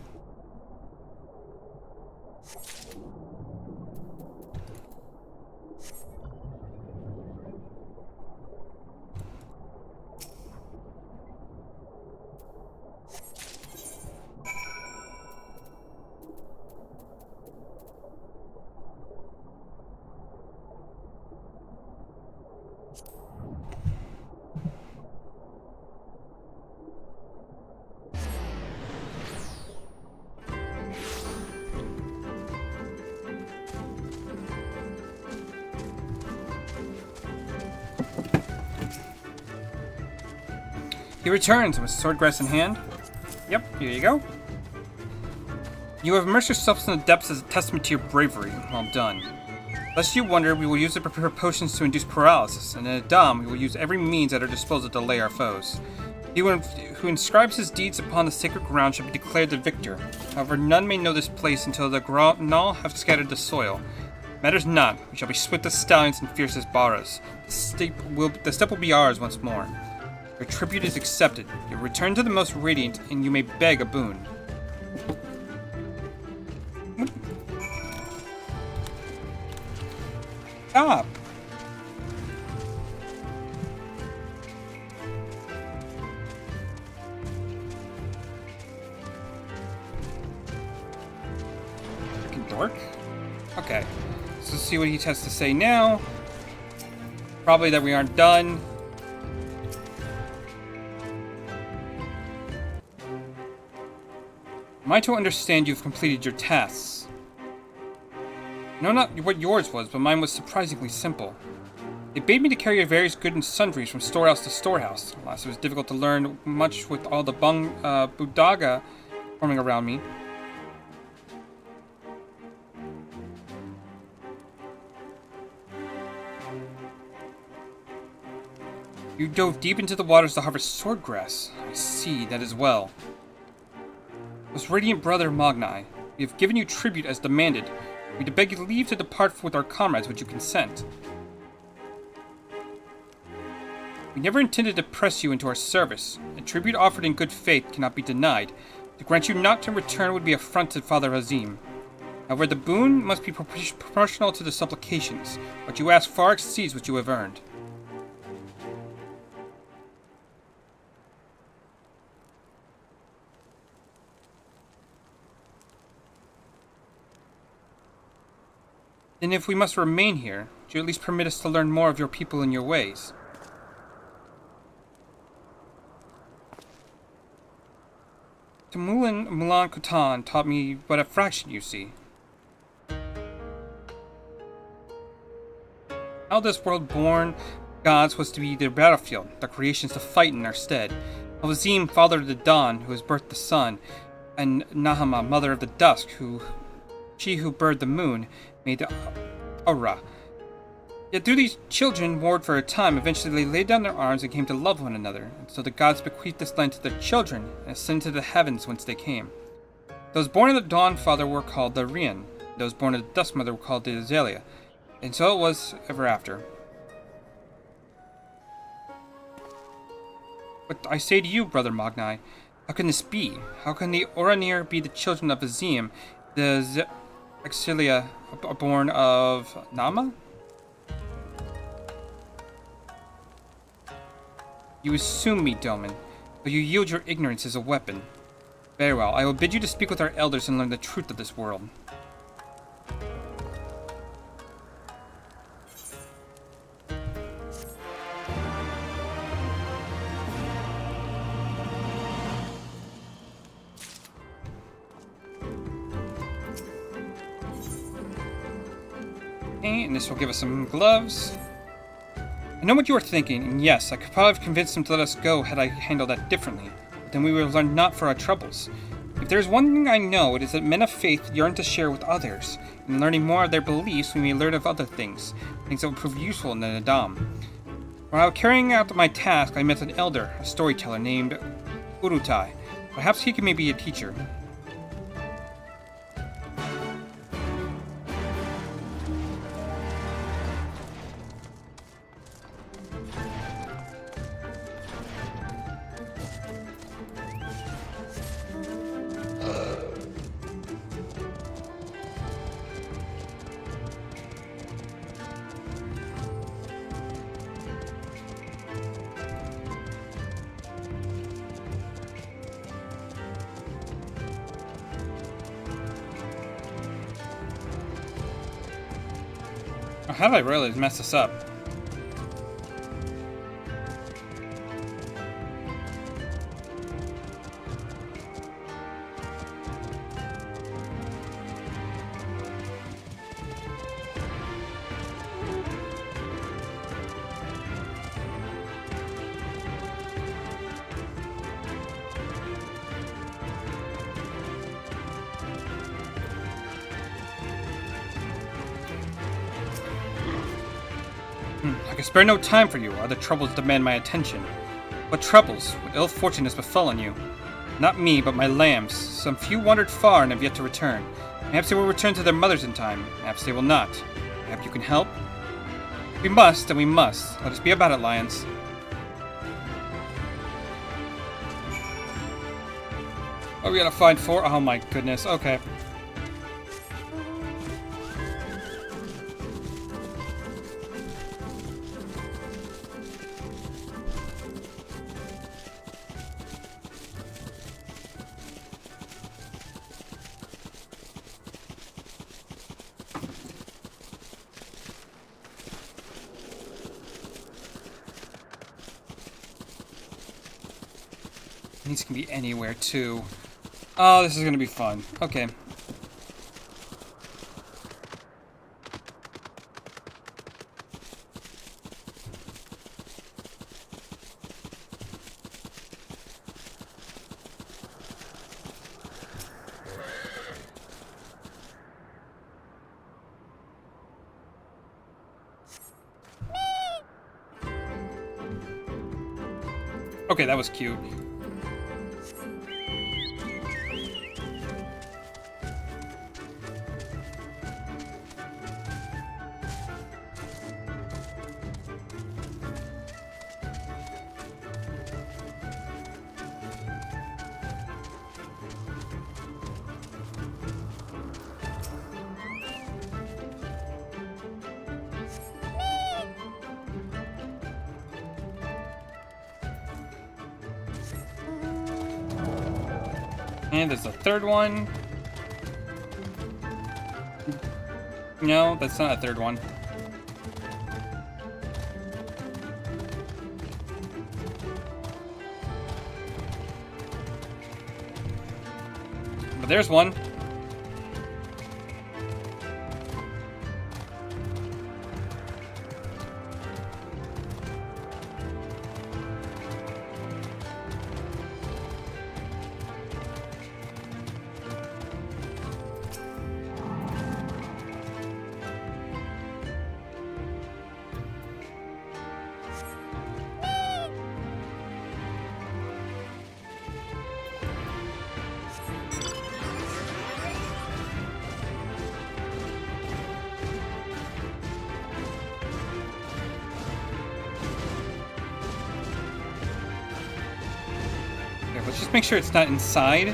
He returns with swordgrass in hand. Yep, here you go. You have immersed yourselves in the depths as a testament to your bravery. Well done. Lest you wonder, we will use the prepared potions to induce paralysis, and in Adam, we will use every means at our disposal to delay our foes. He who inscribes his deeds upon the sacred ground shall be declared the victor. However, none may know this place until the Gnaw have scattered the soil. Matters not, we shall be swift as stallions and fierce as Baras. The steppe will be ours once more. Your tribute is accepted. You return to the most radiant, and you may beg a boon. Stop! Freaking dork. Okay, so let's see what he has to say now. Probably that we aren't done. Am I to understand you've completed your tasks? No, not what yours was, but mine was surprisingly simple. They bade me to carry various goods and sundries from storehouse to storehouse. Alas, it was difficult to learn much with all the budaga forming around me. You dove deep into the waters to harvest swordgrass. I see, that as well. Most radiant brother Magnai, we have given you tribute as demanded. We beg you leave to depart with our comrades, would you consent? We never intended to press you into our service. A tribute offered in good faith cannot be denied. To grant you not to return would be affront to Father Azim. However, the boon must be proportional to the supplications. What you ask far exceeds what you have earned. Then if we must remain here, would you at least permit us to learn more of your people and your ways? Mulan Kutan taught me but a fraction, you see. How this world-born gods was to be their battlefield, the creations to fight in their stead. Azim, father of the dawn, who has birthed the sun, and Nahama, mother of the dusk, she who birthed the moon, made the aura. Yet through these children warred for a time, eventually they laid down their arms and came to love one another, and so the gods bequeathed this land to their children, and ascended to the heavens whence they came. Those born of the Dawn Father were called the Rian, those born of the Dusk Mother were called the Azalea, and so it was ever after. But I say to you, Brother Magnai, how can this be? How can the Oranir be the children of Azim, the Exilia born of Nama? You assume me, Doman, but you yield your ignorance as a weapon. Very well, I will bid you to speak with our elders and learn the truth of this world. Okay, and this will give us some gloves. I know what you are thinking, and yes, I could probably have convinced him to let us go had I handled that differently, but then we would have learned naught for our troubles. If there is one thing I know, it is that men of faith yearn to share with others, and in learning more of their beliefs, we may learn of other things that will prove useful in the Nadam. While carrying out my task, I met an elder, a storyteller named Urutai. Perhaps he may be a teacher. How did I really mess this up? can spare no time for you. Other troubles demand my attention. What troubles? What ill fortune has befallen you? Not me, but my lambs. Some few wandered far and have yet to return. Perhaps they will return to their mothers in time. Perhaps they will not. Perhaps you can help? We must, and we must. Let us be about it, lions. Oh, we gotta find 4? Oh my goodness, okay. These can be anywhere, too. Oh, this is gonna be fun. Okay. Okay, that was cute. And there's a third one. No, that's not a third one. But there's one. Let's just make sure it's not inside.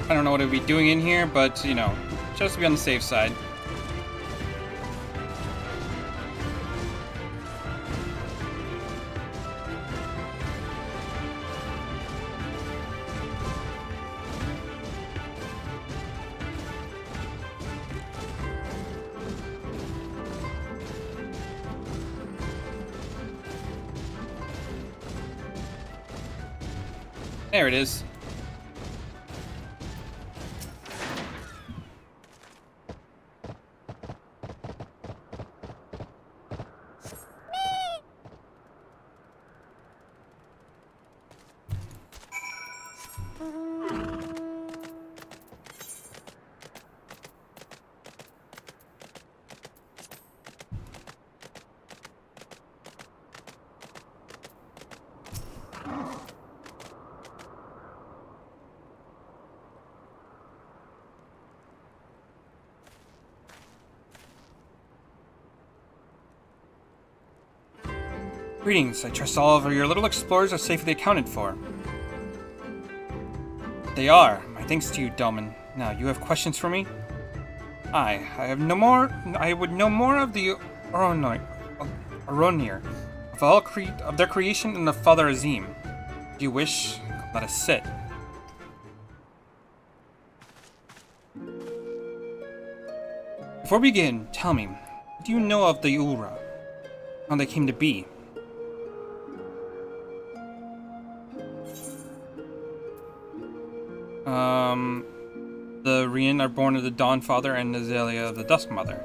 I don't know what it would be doing in here, but, you know, just to be on the safe side. There it is. Greetings, I trust all of your little explorers are safely accounted for. They are. My thanks to you, Dolman. Now, you have questions for me? I have no more. I would know more of the Aronir, of their creation and of Father Azim. If you wish, let us sit. Before we begin, tell me, what do you know of the Ura? How they came to be? The Rian are born of the Dawn Father and Azalea of the Dusk Mother.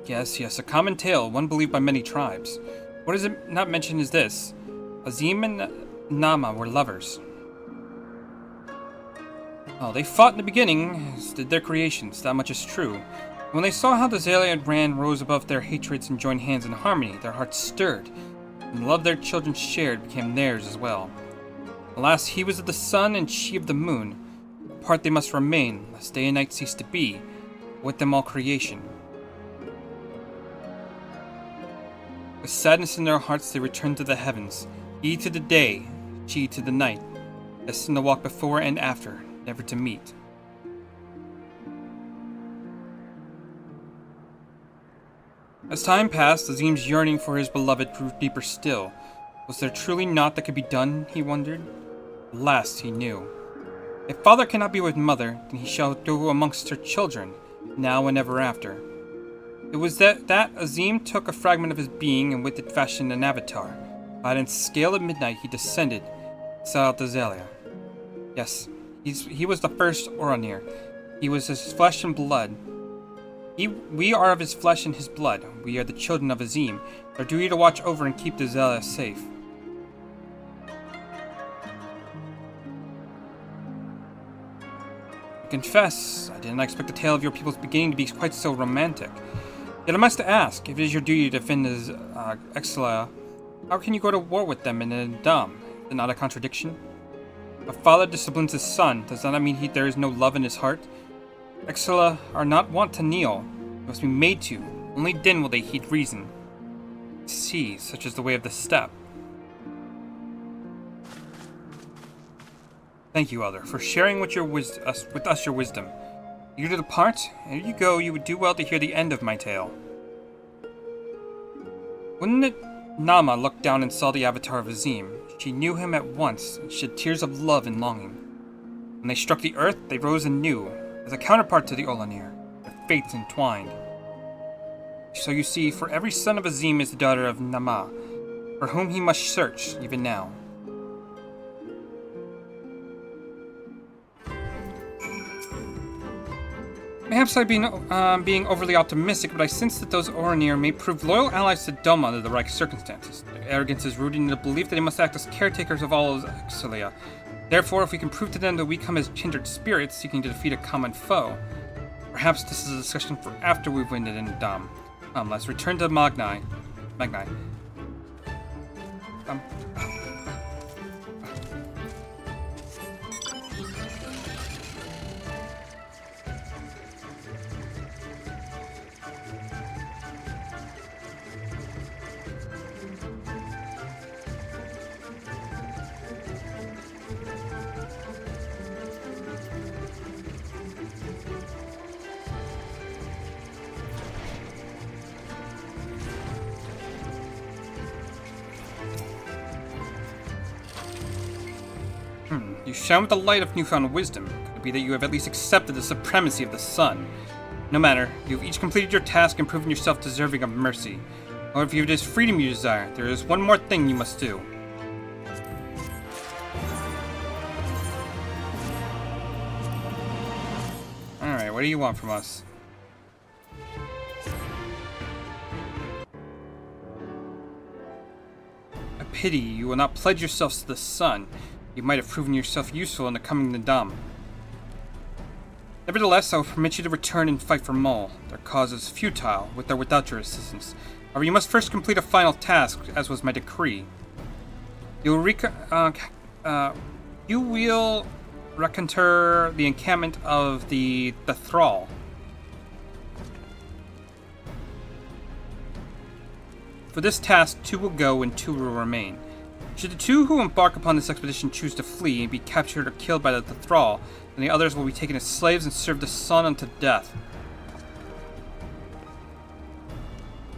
Yes, a common tale, one believed by many tribes. What is it not mentioned is this? Azim and Nama were lovers. Well, they fought in the beginning, as did their creations, that much is true. When they saw how the Zaliad rose above their hatreds and joined hands in harmony, their hearts stirred, and the love their children shared became theirs as well. Alas, he was of the sun and she of the moon. Apart they must remain, lest day and night cease to be, with them all creation. With sadness in their hearts they returned to the heavens, he to the day, she to the night, destined to walk before and after, never to meet. As time passed, Azim's yearning for his beloved grew deeper still. Was there truly naught that could be done, he wondered? At last he knew. If father cannot be with mother, then he shall go amongst her children, now and ever after. It was that Azim took a fragment of his being and with it fashioned an avatar. Clad in scale at midnight, he descended, set out to Zalia. Yes, he was the first Oronir. He was his flesh and blood. We are of his flesh and his blood. We are the children of Azim. Our duty to watch over and keep the Zalia safe. I confess, I did not expect the tale of your people's beginning to be quite so romantic. Yet I must ask, if it is your duty to defend the XIV, how can you go to war with them in a Dam? Is it not a contradiction? A father disciplines his son. Does that not mean there is no love in his heart? XIV are not wont to kneel. They must be made to. Only then will they heed reason. See, such is the way of the steppe. Thank you, Elder, for sharing with us your wisdom. You to depart? Ere you go, you would do well to hear the end of my tale. Wouldn't it? Nama looked down and saw the avatar of Azim. She knew him at once and shed tears of love and longing. When they struck the earth, they rose anew, as a counterpart to the Olanir, their fates entwined. So you see, for every son of Azim is the daughter of Nama, for whom he must search, even now. Perhaps I've been being overly optimistic, but I sense that those Oronir may prove loyal allies to Doma under the right circumstances. Their arrogance is rooted in the belief that they must act as caretakers of all of Exilia. Therefore, if we can prove to them that we come as kindred spirits seeking to defeat a common foe, perhaps this is a discussion for after we've winded in Dam. Let's return to Magni. You shine with the light of newfound wisdom. Could it be that you have at least accepted the supremacy of the sun? No matter, you have each completed your task and proven yourself deserving of mercy. However, if it is freedom you desire, there is one more thing you must do. Alright, what do you want from us? A pity you will not pledge yourselves to the sun. You might have proven yourself useful in the coming Nadam. Nevertheless, I will permit you to return and fight for Maul. Their cause is futile, with or without your assistance. However, you must first complete a final task, as was my decree. You will reconnoiter the encampment of the Thrall. For this task, 2 will go and 2 will remain. Should the 2 who embark upon this expedition choose to flee and be captured or killed by the Thrall, then the others will be taken as slaves and serve the sun unto death.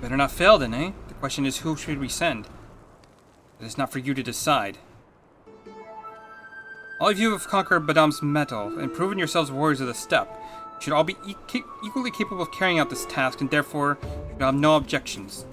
Better not fail then, eh? The question is, who should we send? It is not for you to decide. All of you have conquered Badam's metal and proven yourselves warriors of the steppe. You should all be equally capable of carrying out this task, and therefore you have no objections.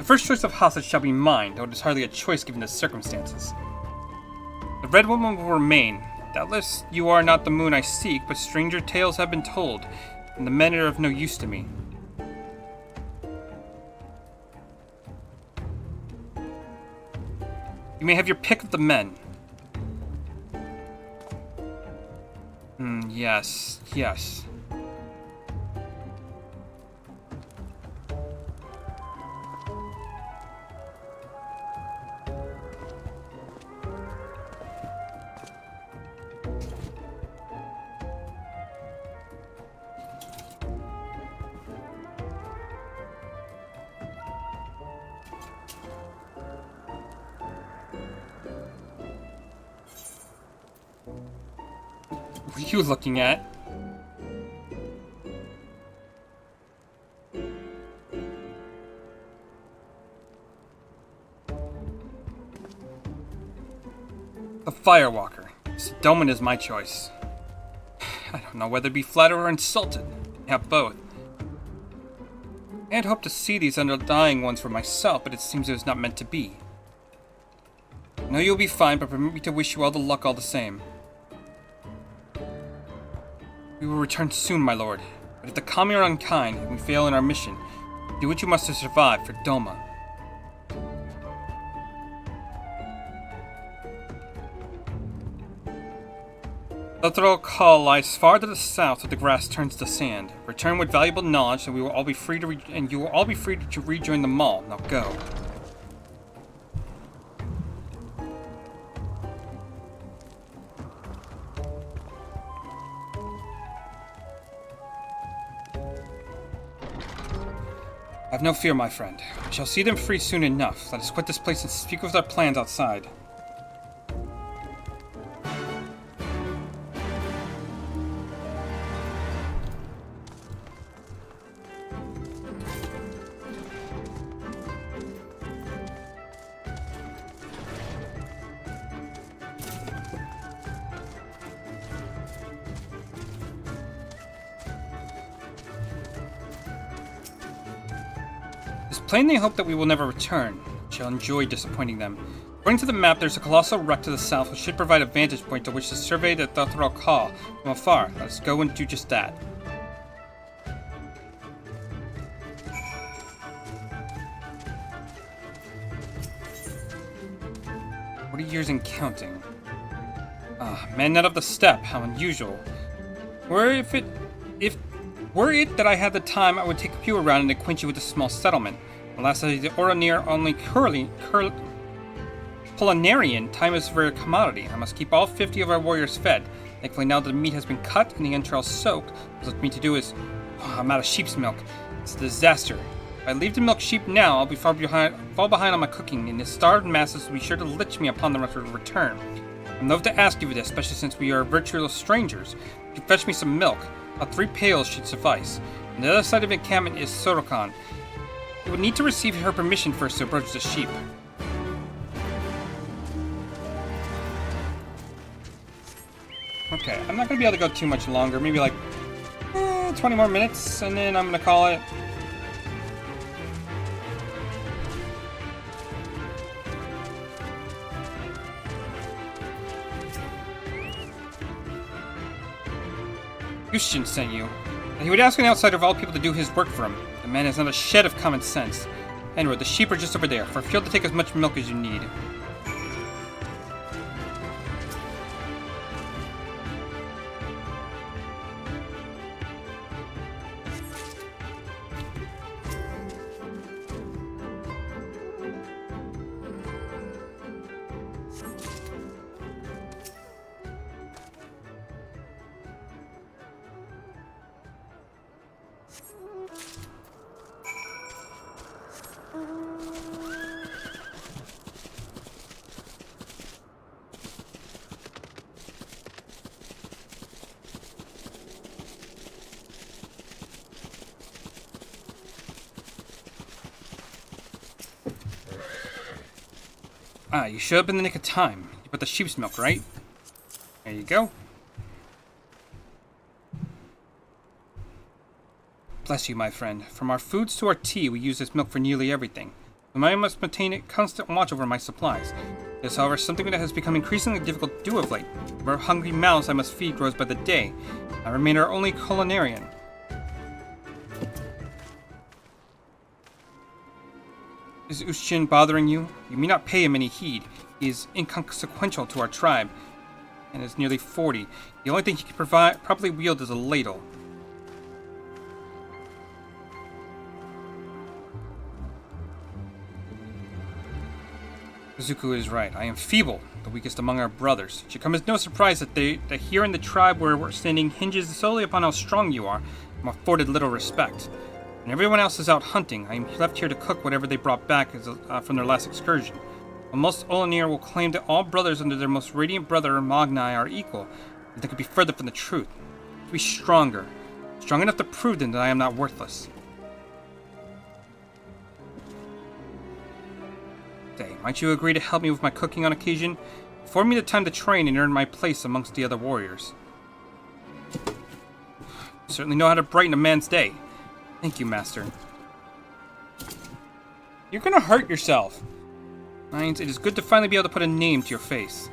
The first choice of hostage shall be mine, though it is hardly a choice given the circumstances. The Red Woman will remain. Doubtless you are not the moon I seek, but stranger tales have been told, and the men are of no use to me. You may have your pick of the men. Yes, yes. What are you looking at? The Firewalker. Stoneman is my choice. I don't know whether to be flattered or insulted. Yeah, both. I had hoped to see these undying ones for myself, but it seems it was not meant to be. I know you'll be fine, but permit me to wish you all the luck all the same. We will return soon, my lord. But if the Kami are unkind and we fail in our mission, do what you must to survive for Doma. Lothal Call lies far to the south where the grass turns to sand. Return with valuable knowledge, and we will all be free to you will all be free to rejoin the mall. Now go. Have no fear, my friend. We shall see them free soon enough. Let us quit this place and speak with our plans outside. It is plain they hope that we will never return. We shall enjoy disappointing them. According to the map, there's a colossal wreck to the south which should provide a vantage point to which to survey the Lothal Call from afar. Let us go and do just that. 40 years and counting. Ah, man not of the steppe, how unusual. Were it that I had the time, I would take you around and acquaint you with the small settlement. Alas, as the Oronir only culinarian, time is a rare commodity. I must keep all 50 of our warriors fed. Thankfully, now that the meat has been cut and the entrails soaked, what's left me to do is... Oh, I'm out of sheep's milk. It's a disaster. If I leave to milk sheep now, I'll be fall behind on my cooking, and the starved masses will be sure to lich me upon the return. I'm loath to ask you for this, especially since we are virtual strangers. If you fetch me some milk, about 3 pails should suffice. On the other side of the encampment is Sorokan. You would need to receive her permission first to approach the sheep. Okay, I'm not going to be able to go too much longer. Maybe like 20 more minutes, and then I'm going to call it. Yushchin sent you. And he would ask an outsider of all people to do his work for him. The man has not a shed of common sense. Anyway, the sheep are just over there. For a field to take as much milk as you need. Ah, you showed up in the nick of time. You put the sheep's milk, right? There you go. Bless you, my friend. From our foods to our tea, we use this milk for nearly everything. I must maintain a constant watch over my supplies. It is, however, something that has become increasingly difficult to do of late. The number of hungry mouths I must feed grows by the day. I remain our only culinarian. Is Uschin bothering you? You may not pay him any heed. He is inconsequential to our tribe, and is nearly 40. The only thing he can properly wield is a ladle. Zuko is right. I am feeble, the weakest among our brothers. It should come as no surprise that here in the tribe where we're standing hinges solely upon how strong you are. I'm afforded little respect. When everyone else is out hunting, I am left here to cook whatever they brought back from their last excursion. While most Olanir will claim that all brothers under their most radiant brother, Magnai, are equal, they could be further from the truth. To be stronger. Strong enough to prove them that I am not worthless. Say, might you agree to help me with my cooking on occasion? Afford me the time to train and earn my place amongst the other warriors. You certainly know how to brighten a man's day. Thank you, Master. You're gonna hurt yourself. Mines, it is good to finally be able to put a name to your face.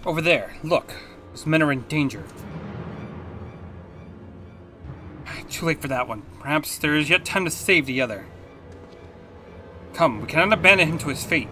Over there, look. Those men are in danger. Too late for that one. Perhaps there is yet time to save the other. Come, we cannot abandon him to his fate.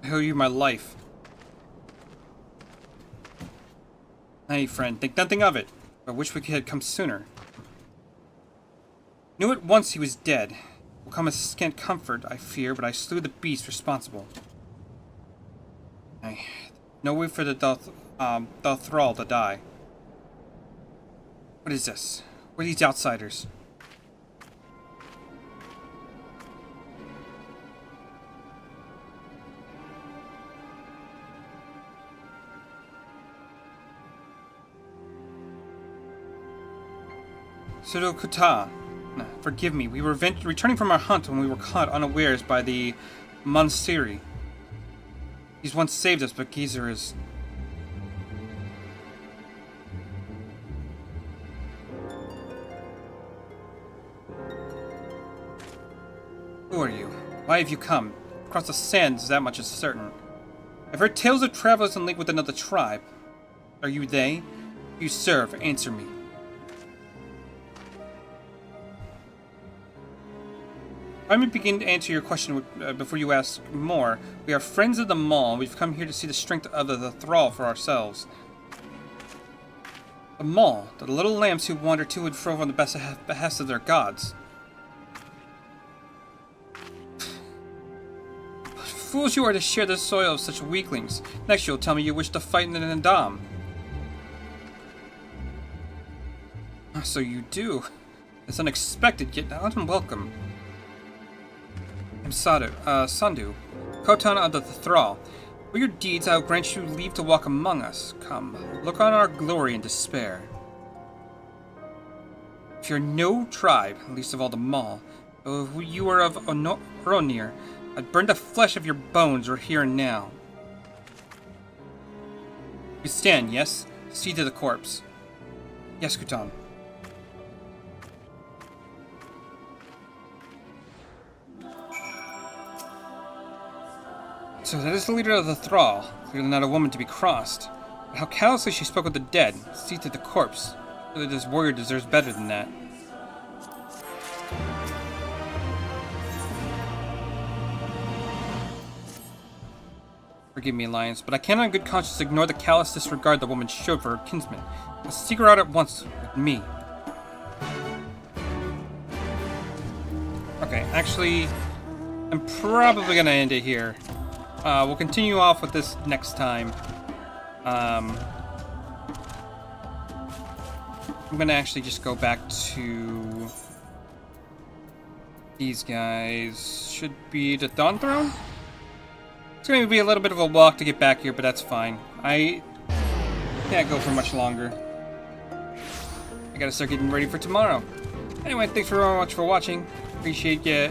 I owe you my life. Hey, friend, think nothing of it. I wish we had come sooner. Knew at once he was dead. Will come as scant comfort, I fear, but I slew the beast responsible. No way for the thrall to die. What is this? What are these outsiders? Sudokuta, forgive me. We were returning from our hunt when we were caught unawares by the Mansiri. He's once saved us, but Geezer is... Who are you? Why have you come? Across the sands, that much is certain. I've heard tales of travelers in link with another tribe. Are you they? You serve, answer me. Let me begin to answer your question before you ask more. We are friends of the Maul. We've come here to see the strength of the Thrall for ourselves. The Maul, the little lambs who wander to and fro on the behest of their gods. Fools you are to share the soil of such weaklings. Next you'll tell me you wish to fight in an Ndam. So you do. It's unexpected, yet not unwelcome. I'm Sandu, Khotan of the Thrall. For your deeds, I will grant you leave to walk among us. Come, look on our glory and despair. If you're no tribe, least of all the Maul, though you are of Oronir, I'd burn the flesh of your bones right here and now. You stand, yes? See to the corpse. Yes, Kutan. So that is the leader of the Thrall, clearly not a woman to be crossed. But how callously she spoke of the dead, see to the corpse. Really, this warrior deserves better than that. Forgive me, Alliance, but I cannot in good conscience ignore the callous disregard the woman showed for her kinsman. Let's seek her out at once with me. Okay, actually, I'm probably gonna end it here. We'll continue off with this next time. I'm gonna actually just go back to these guys. Should be the Dawn Throne? It's gonna be a little bit of a walk to get back here, but that's fine. I can't go for much longer. I gotta start getting ready for tomorrow. Anyway, thanks very much for watching. Appreciate you.